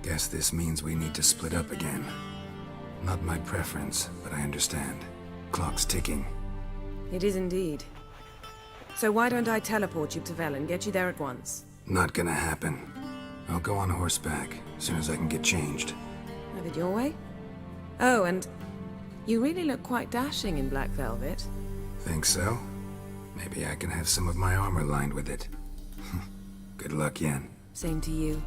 Guess this means we need to split up again. Not my preference, but I understand. Clock's ticking. It is indeed. So why don't I teleport you to Velen, get you there at once? Not gonna happen. I'll go on horseback, as soon as I can get changed. Have it your way? Oh, and you really look quite dashing in black velvet. Think so? Maybe I can have some of my armor lined with it. Good luck, Yen. Same to you.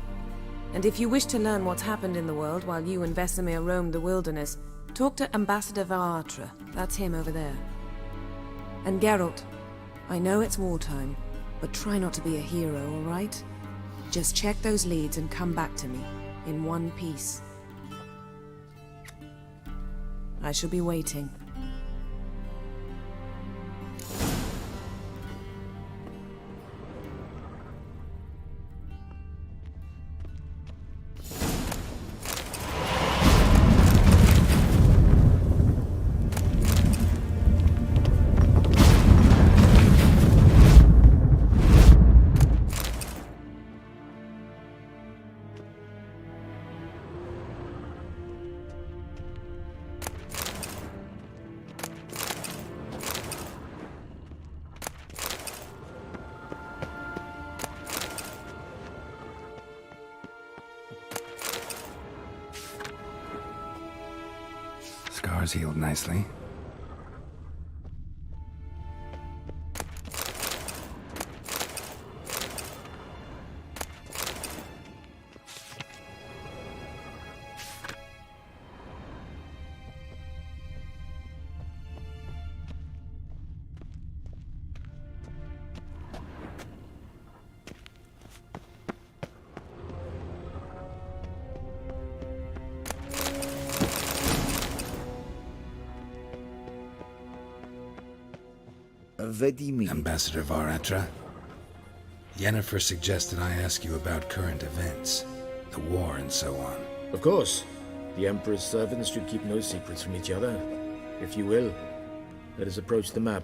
And if you wish to learn what's happened in the world while you and Vesemir roamed the wilderness, talk to Ambassador Varatra. That's him over there. And Geralt, I know it's wartime, but try not to be a hero, all right? Just check those leads and come back to me, in one piece. I shall be waiting. scars healed nicely. Ambassador Varatra, Yennefer suggested I ask you about current events, the war and so on. Of course. The Emperor's servants should keep no secrets from each other. If you will, let us approach the map.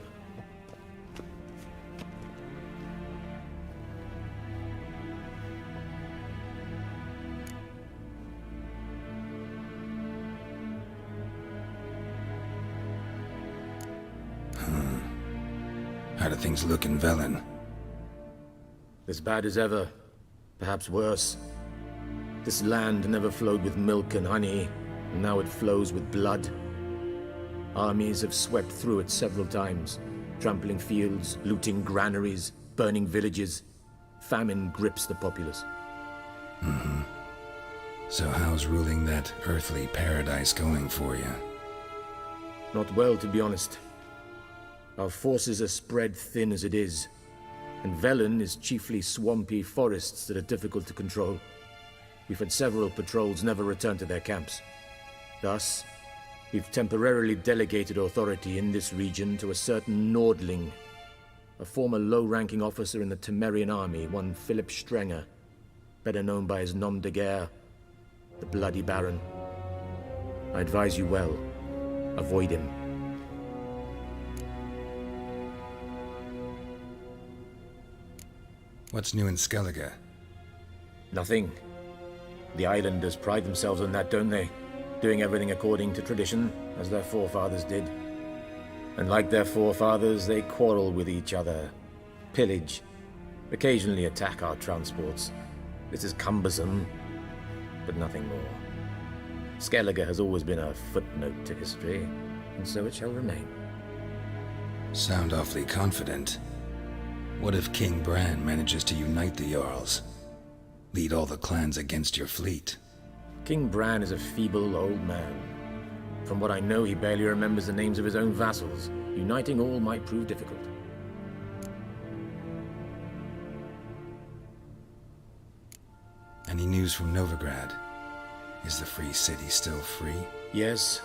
How do things look in Velen? As bad as ever. Perhaps worse. This land never flowed with milk and honey, and now it flows with blood. Armies have swept through it several times, trampling fields, looting granaries, burning villages. Famine grips the populace. So how's ruling that earthly paradise going for you? Not well, to be honest. Our forces are spread thin as it is, and Velen is chiefly swampy forests that are difficult to control. We've had several patrols never return to their camps. Thus, we've temporarily delegated authority in this region to a certain Nordling, a former low-ranking officer in the Temerian army, one Philip Strenger, better known by his nom de guerre, the Bloody Baron. I advise you well. Avoid him. What's new in Skellige? Nothing. The islanders pride themselves on that, don't they? Doing everything according to tradition, as their forefathers did. And like their forefathers, they quarrel with each other, pillage, occasionally attack our transports. This is cumbersome, but nothing more. Skellige has always been a footnote to history, and so it shall remain. Sound awfully confident. What if King Bran manages to unite the Jarls? Lead all the clans against your fleet? King Bran is a feeble old man. From what I know, he barely remembers the names of his own vassals. Uniting all might prove difficult. Any news from Novigrad? Is the Free City still free? Yes,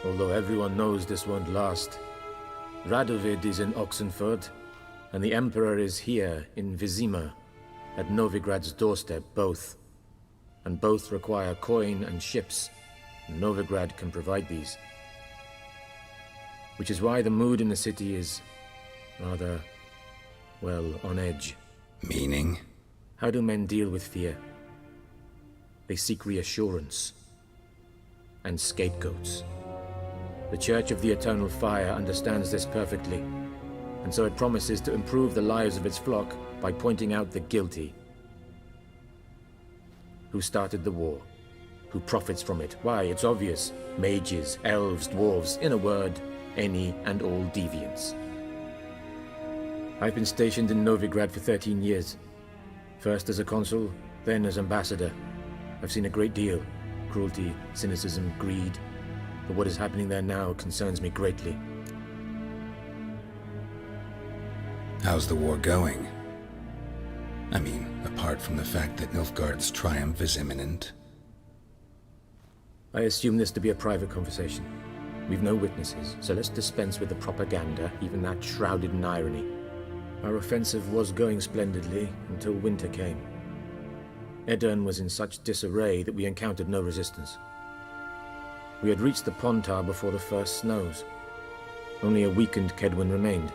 although everyone knows this won't last. Radovid is in Oxenford, and the Emperor is here in Vizima, at Novigrad's doorstep, both. And both require coin and ships. Novigrad can provide these. Which is why the mood in the city is rather, well, on edge. Meaning? How do men deal with fear? They seek reassurance and scapegoats. The Church of the Eternal Fire understands this perfectly, and so it promises to improve the lives of its flock by pointing out the guilty. Who started the war? Who profits from it? Why, it's obvious. Mages, elves, dwarves, in a word, any and all deviants. I've been stationed in Novigrad for 13 years. First as a consul, then as ambassador. I've seen a great deal. Cruelty, cynicism, greed. But what is happening there now concerns me greatly. How's the war going? I mean, apart from the fact that Nilfgaard's triumph is imminent. I assume this to be a private conversation. We've no witnesses, so let's dispense with the propaganda, even that shrouded in irony. Our offensive was going splendidly until winter came. Edirn was in such disarray that we encountered no resistance. We had reached the Pontar before the first snows. Only a weakened Kedwin remained,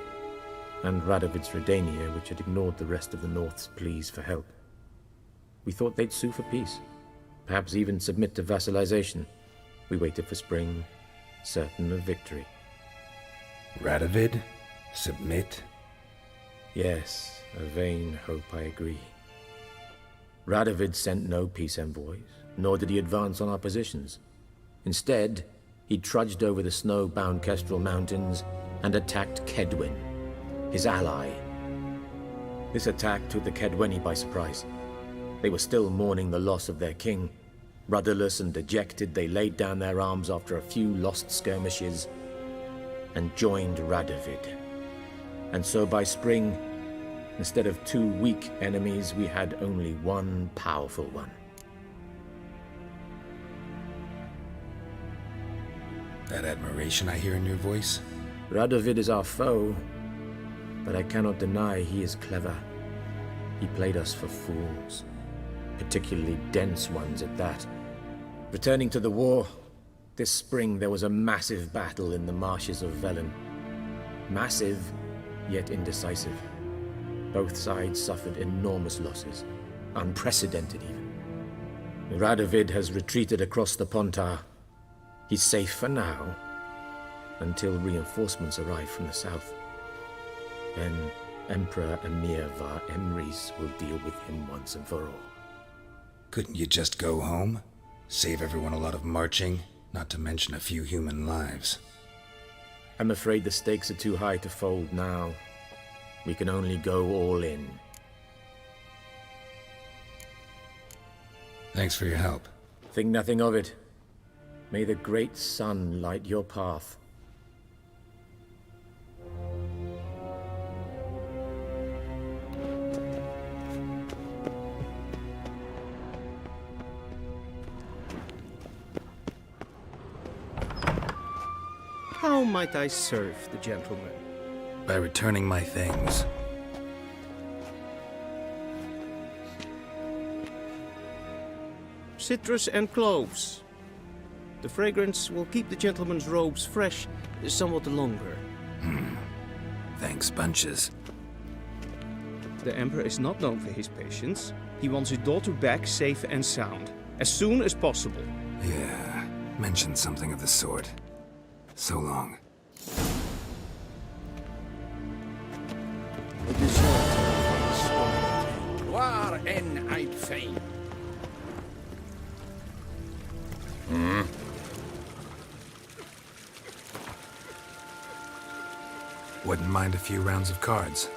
and Radovid's Redania, which had ignored the rest of the North's pleas for help. We thought they'd sue for peace, perhaps even submit to vassalization. We waited for spring, certain of victory. Radovid? Submit? Yes, a vain hope, I agree. Radovid sent no peace envoys, nor did he advance on our positions. Instead, he trudged over the snow-bound Kestrel Mountains and attacked Kedwen, his ally. This attack took the Kedweni by surprise. They were still mourning the loss of their king. Rudderless and dejected, they laid down their arms after a few lost skirmishes and joined Radovid. And so by spring, instead of 2 weak enemies, we had only one powerful one. That admiration I hear in your voice? Radovid is our foe, but I cannot deny he is clever. He played us for fools, particularly dense ones at that. Returning to the war, this spring there was a massive battle in the marshes of Velen. Massive, yet indecisive. Both sides suffered enormous losses, unprecedented even. Radovid has retreated across the Pontar. He's safe for now, until reinforcements arrive from the south. Then Emperor Emir Var Emrys will deal with him once and for all. Couldn't you just go home? Save everyone a lot of marching, not to mention a few human lives. I'm afraid the stakes are too high to fold now. We can only go all in. Thanks for your help. Think nothing of it. May the great sun light your path. How might I serve the gentleman? By returning my things. Citrus and cloves. The fragrance will keep the gentleman's robes fresh somewhat longer. Thanks, bunches. The Emperor is not known for his patience. He wants his daughter back safe and sound, as soon as possible. Yeah, mentioned something of the sort. So long. War en I'd fain. Wouldn't mind a few rounds of cards.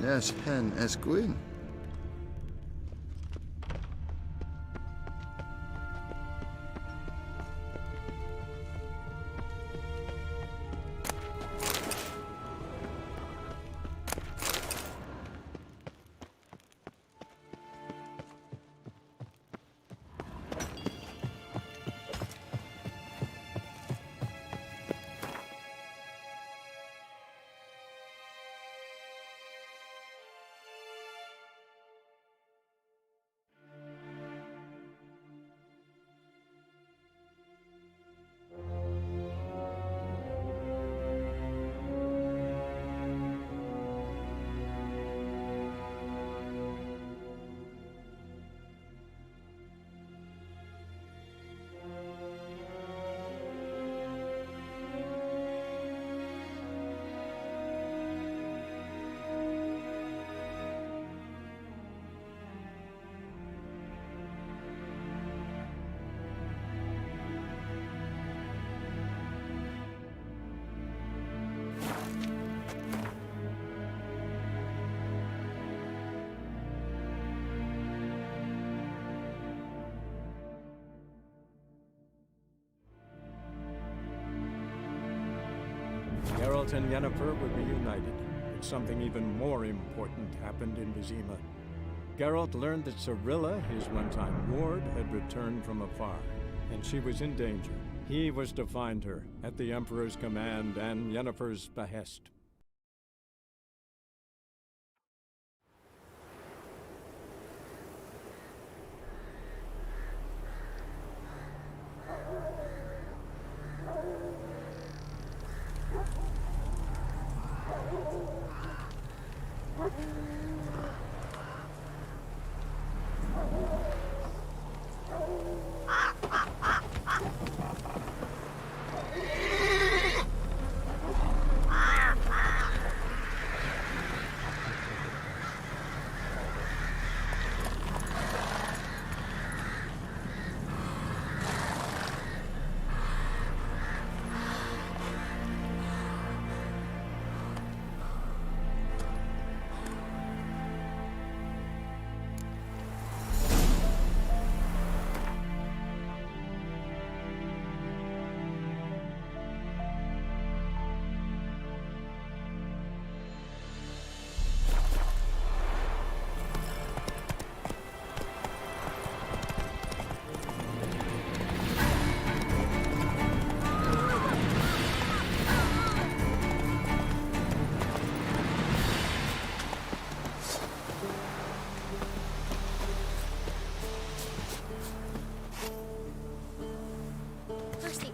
Yes, hen es gwyn. Geralt and Yennefer would be united, but something even more important happened in Vizima. Geralt learned that Cirilla, his one-time ward, had returned from afar, and she was in danger. He was to find her, at the Emperor's command and Yennefer's behest.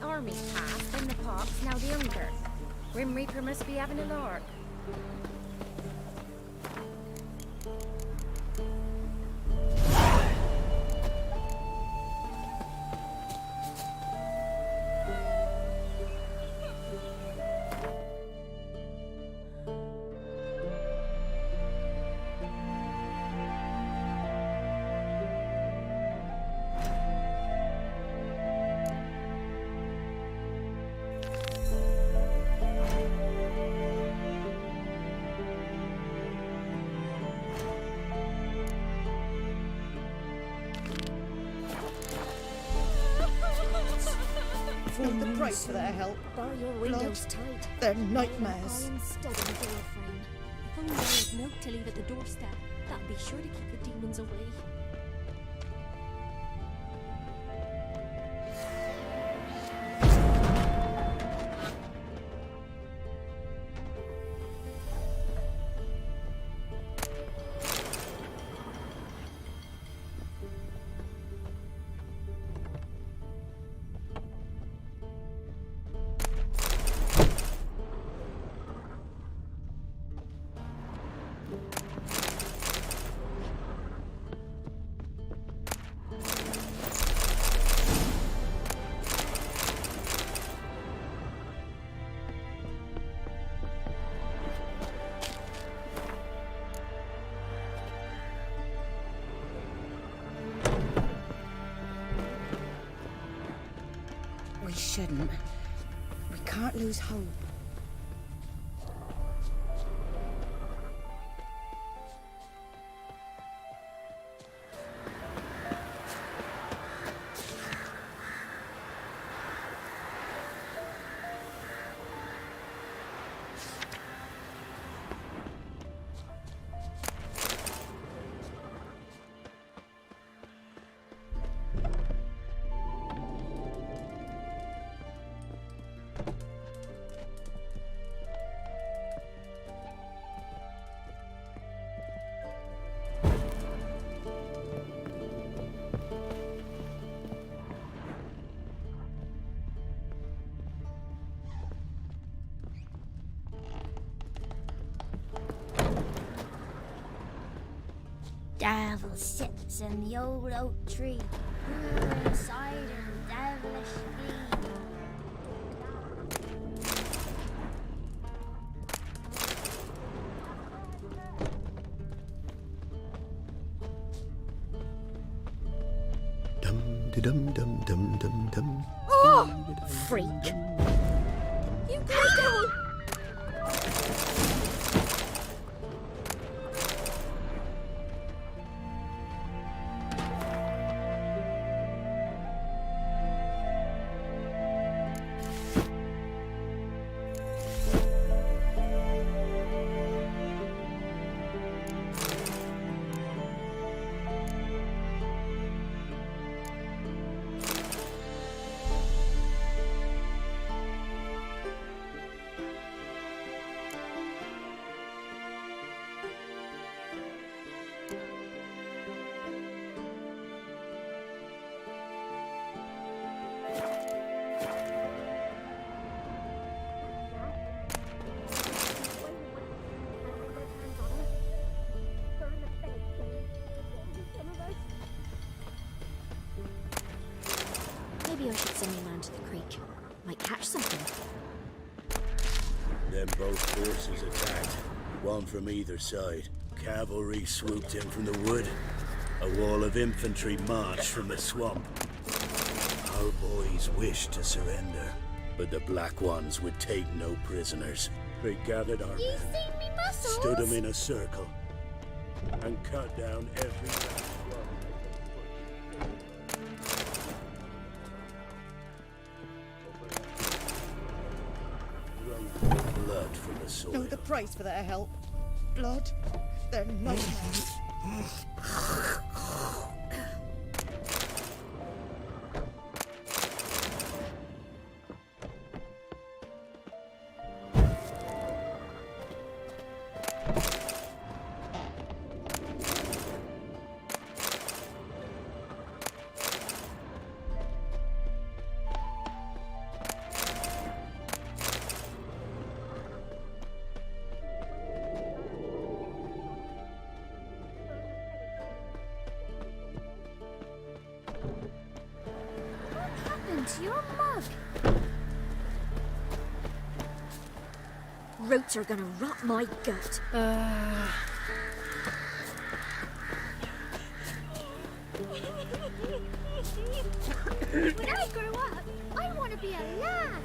Army's passed, then the Pox, now the Unger. Grim Reaper must be having a lark. afford the price for their help. Bar your windows tight. They're nightmares. Iron stud in the door frame. If only there was milk to leave at the doorstep, that'd be sure to keep the demons away. We shouldn't. We can't can't lose hope. Devil sits in the old oak tree, brewing cider with devilish glee. Dum dum dum dum dum. Oh, freak! You devil! Maybe I should send you down to the creek. Might catch something. Then both forces attacked, one from either side. Cavalry swooped in from the wood. A wall of infantry marched from the swamp. Our boys wished to surrender, but the Black Ones would take no prisoners. They gathered our You men, seen me muscles? stood them in a circle, and cut down every last one. Blood from the soil. Know the price for their help. Blood. Their nightmares. To your mug. Roots are gonna rot my gut. When I grow up, I want to be a lad.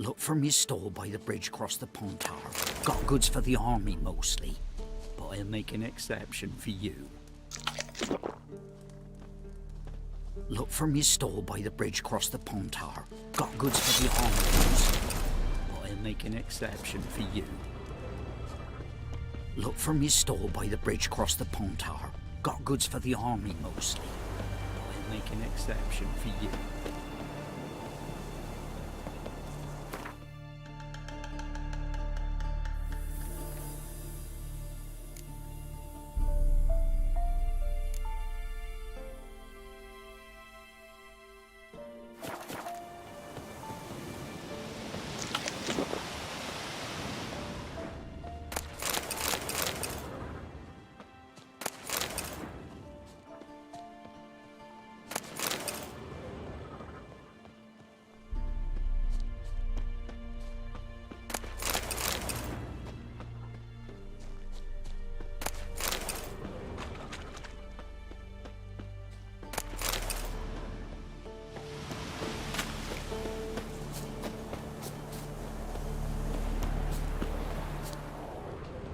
Look from your stall by the bridge across the Pontar. Got goods for the army mostly, but I'll make an exception for you. Look from your stall by the bridge across the Pontar. Got goods for the army mostly, but I'll make an exception for you. Look from your stall by the bridge across the Pontar. Got goods for the army mostly, but I'll make an exception for you.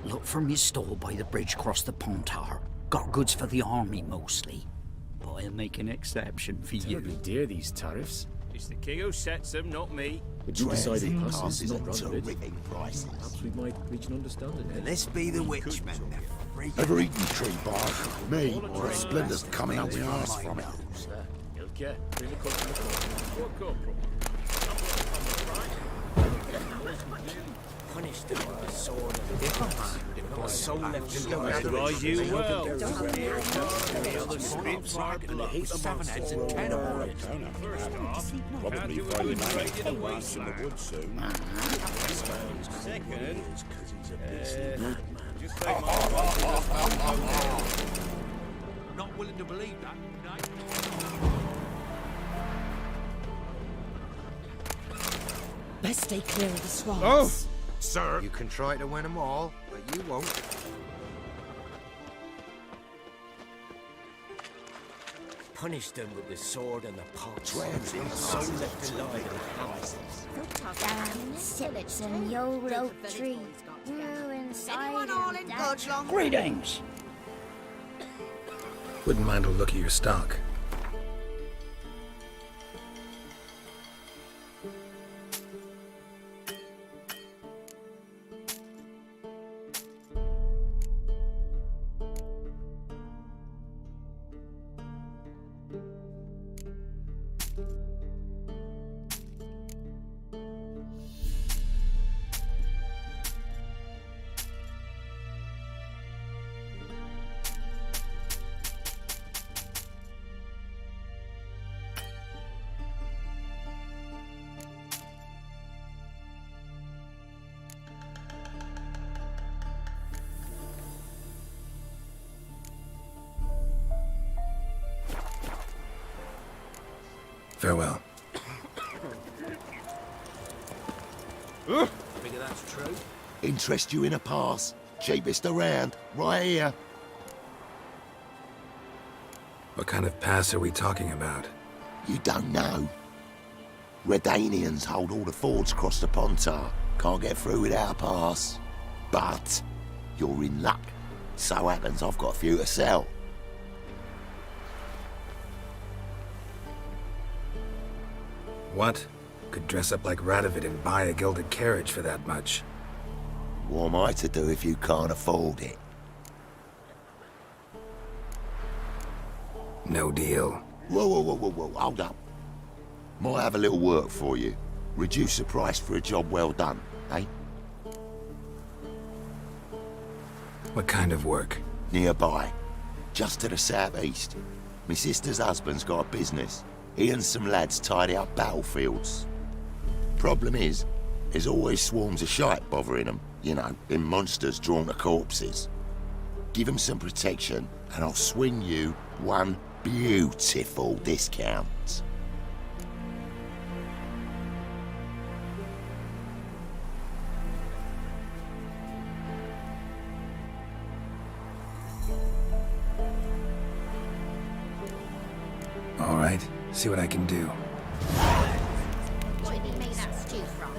Look from your stall by the bridge across the Pontar. Got goods for the army mostly, but I'll make an exception for you. Terribly dear, these tariffs. It's the king who sets them, not me. But you decided passes, not run of it. Terrific prices. Perhaps we might reach an understanding. Let's be the witchmen. Ever eaten tree bark? Me, or a splinter's coming out the arse from it. Punish them with the sword of the if my soul left alone. Rise you well. The other spits like blood. 7 heads and 10 of them. Probably find him out in the woods soon. Second, Not willing to believe that, Best stay clear of the swamps. Oh! Sir! You can try to win them all, but you won't. Punish them with the sword and the pot. So left alive. Damn Simpson, your oak tree grew inside of that. Greetings! Wouldn't mind a look at your stock. Farewell. Figure that's true. Interest you in a pass? Cheapest around, right here. What kind of pass are we talking about? You don't know. Redanians hold all the fords across the Pontar. Can't get through without a pass. But you're in luck. So happens I've got a few to sell. What? Could dress up like Radovid and buy a gilded carriage for that much. What am I to do if you can't afford it? No deal. Whoa, hold up. Might have a little work for you. Reduce the price for a job well done, eh? What kind of work? Nearby. Just to the southeast. My sister's husband's got a business. He and some lads tidy up battlefields. Problem is, there's always swarms of shite bothering them. You know, them monsters drawn to corpses. Give them some protection, and I'll swing you one beautiful discount. All right, see what I can do. What did he make that stew from?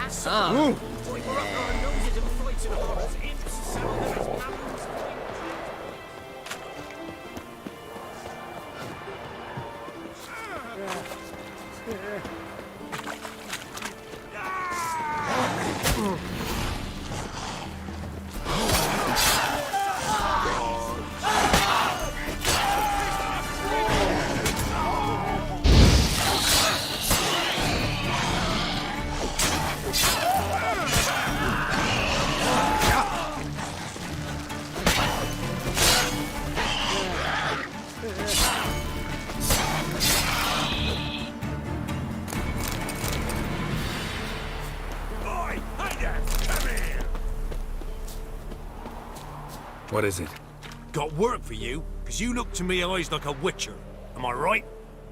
Ah. What is it? Got work for you, because you look to me eyes like a witcher. Am I right?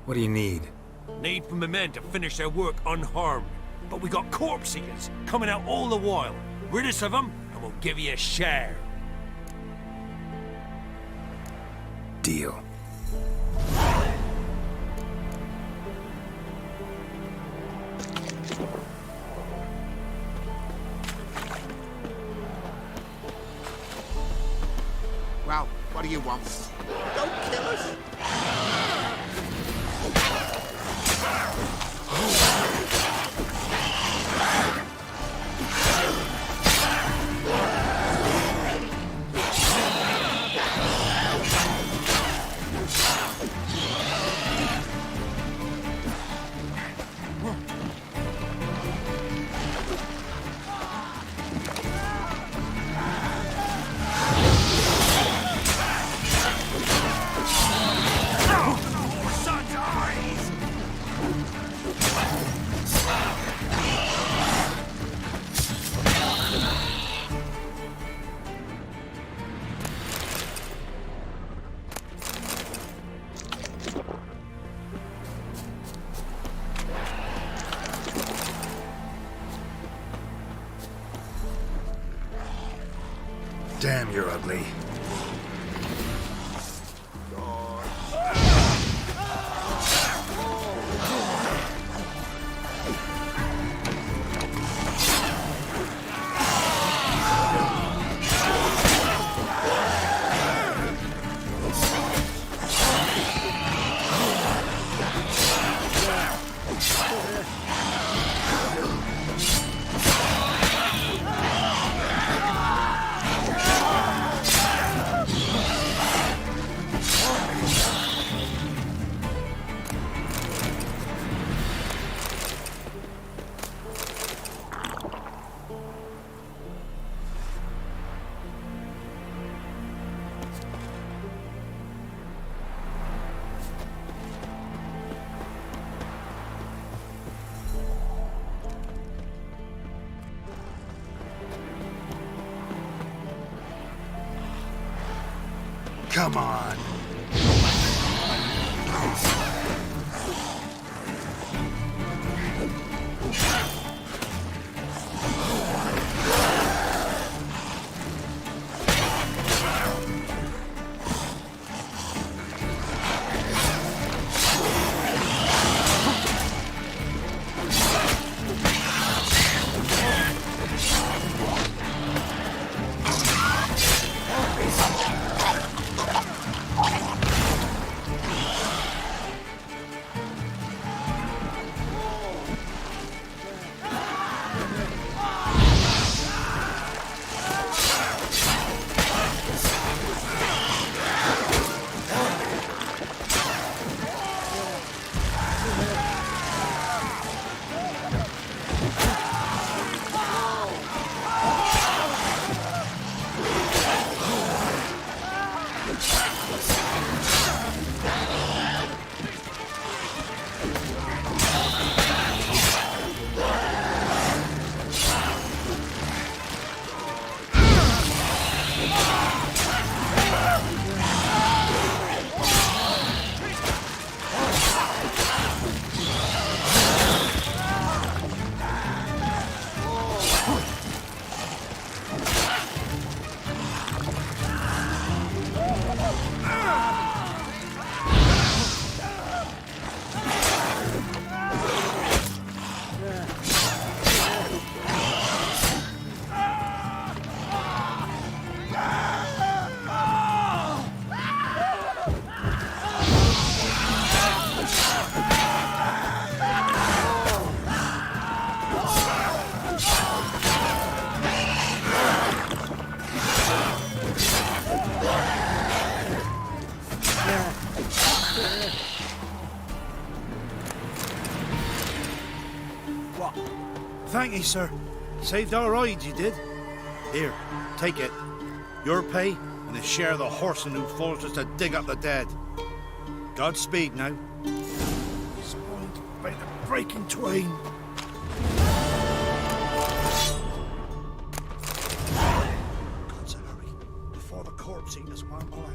What do you need? Need for my men to finish their work unharmed. But we got corpse eaters coming out all the while. Rid us of them, and we'll give you a share. Deal. Well, what do you want? Don't kill us! Damn, you're ugly. Come on. What? Thank you, sir. Saved our rides, you did. Here, take it. Your pay and a share of the horsing who forced us to dig up the dead. Godspeed now. Spoiled by the breaking twain. God's a hurry, before the corpse eaters won't allow.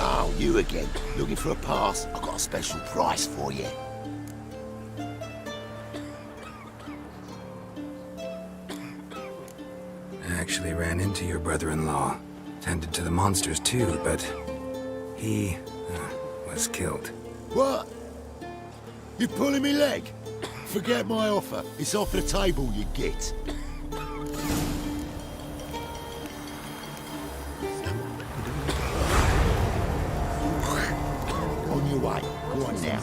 Oh, you again. Looking for a pass? I've got a special price for you. I actually ran into your brother-in-law. Tended to the monsters too, but he was killed. What? You pulling me leg? Forget my offer. It's off the table, you git. On your way. Go on now.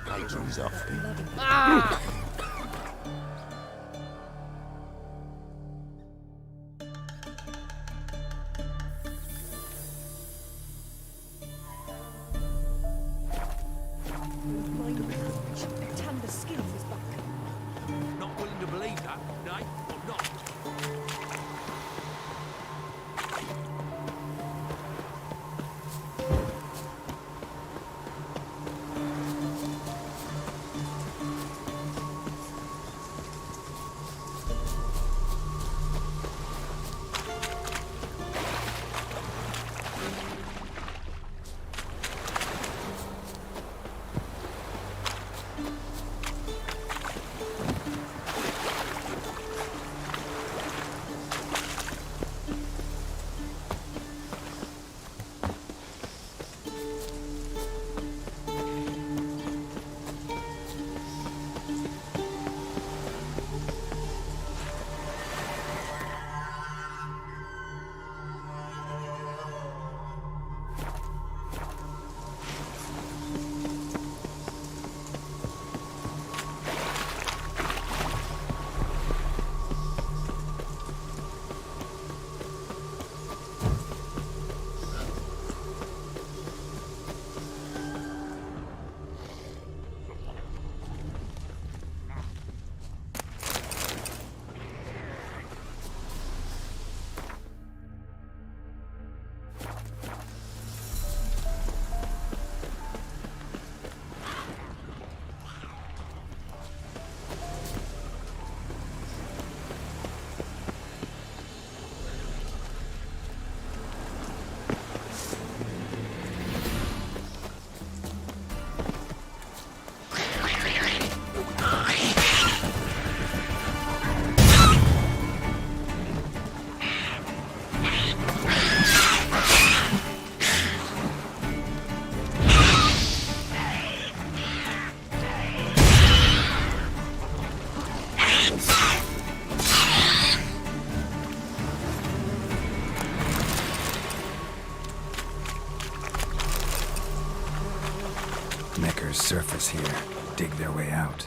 Patrons off. Ah! Tanda skin off his back. Not willing to believe that, nay, or not. Neckers surface here, dig their way out.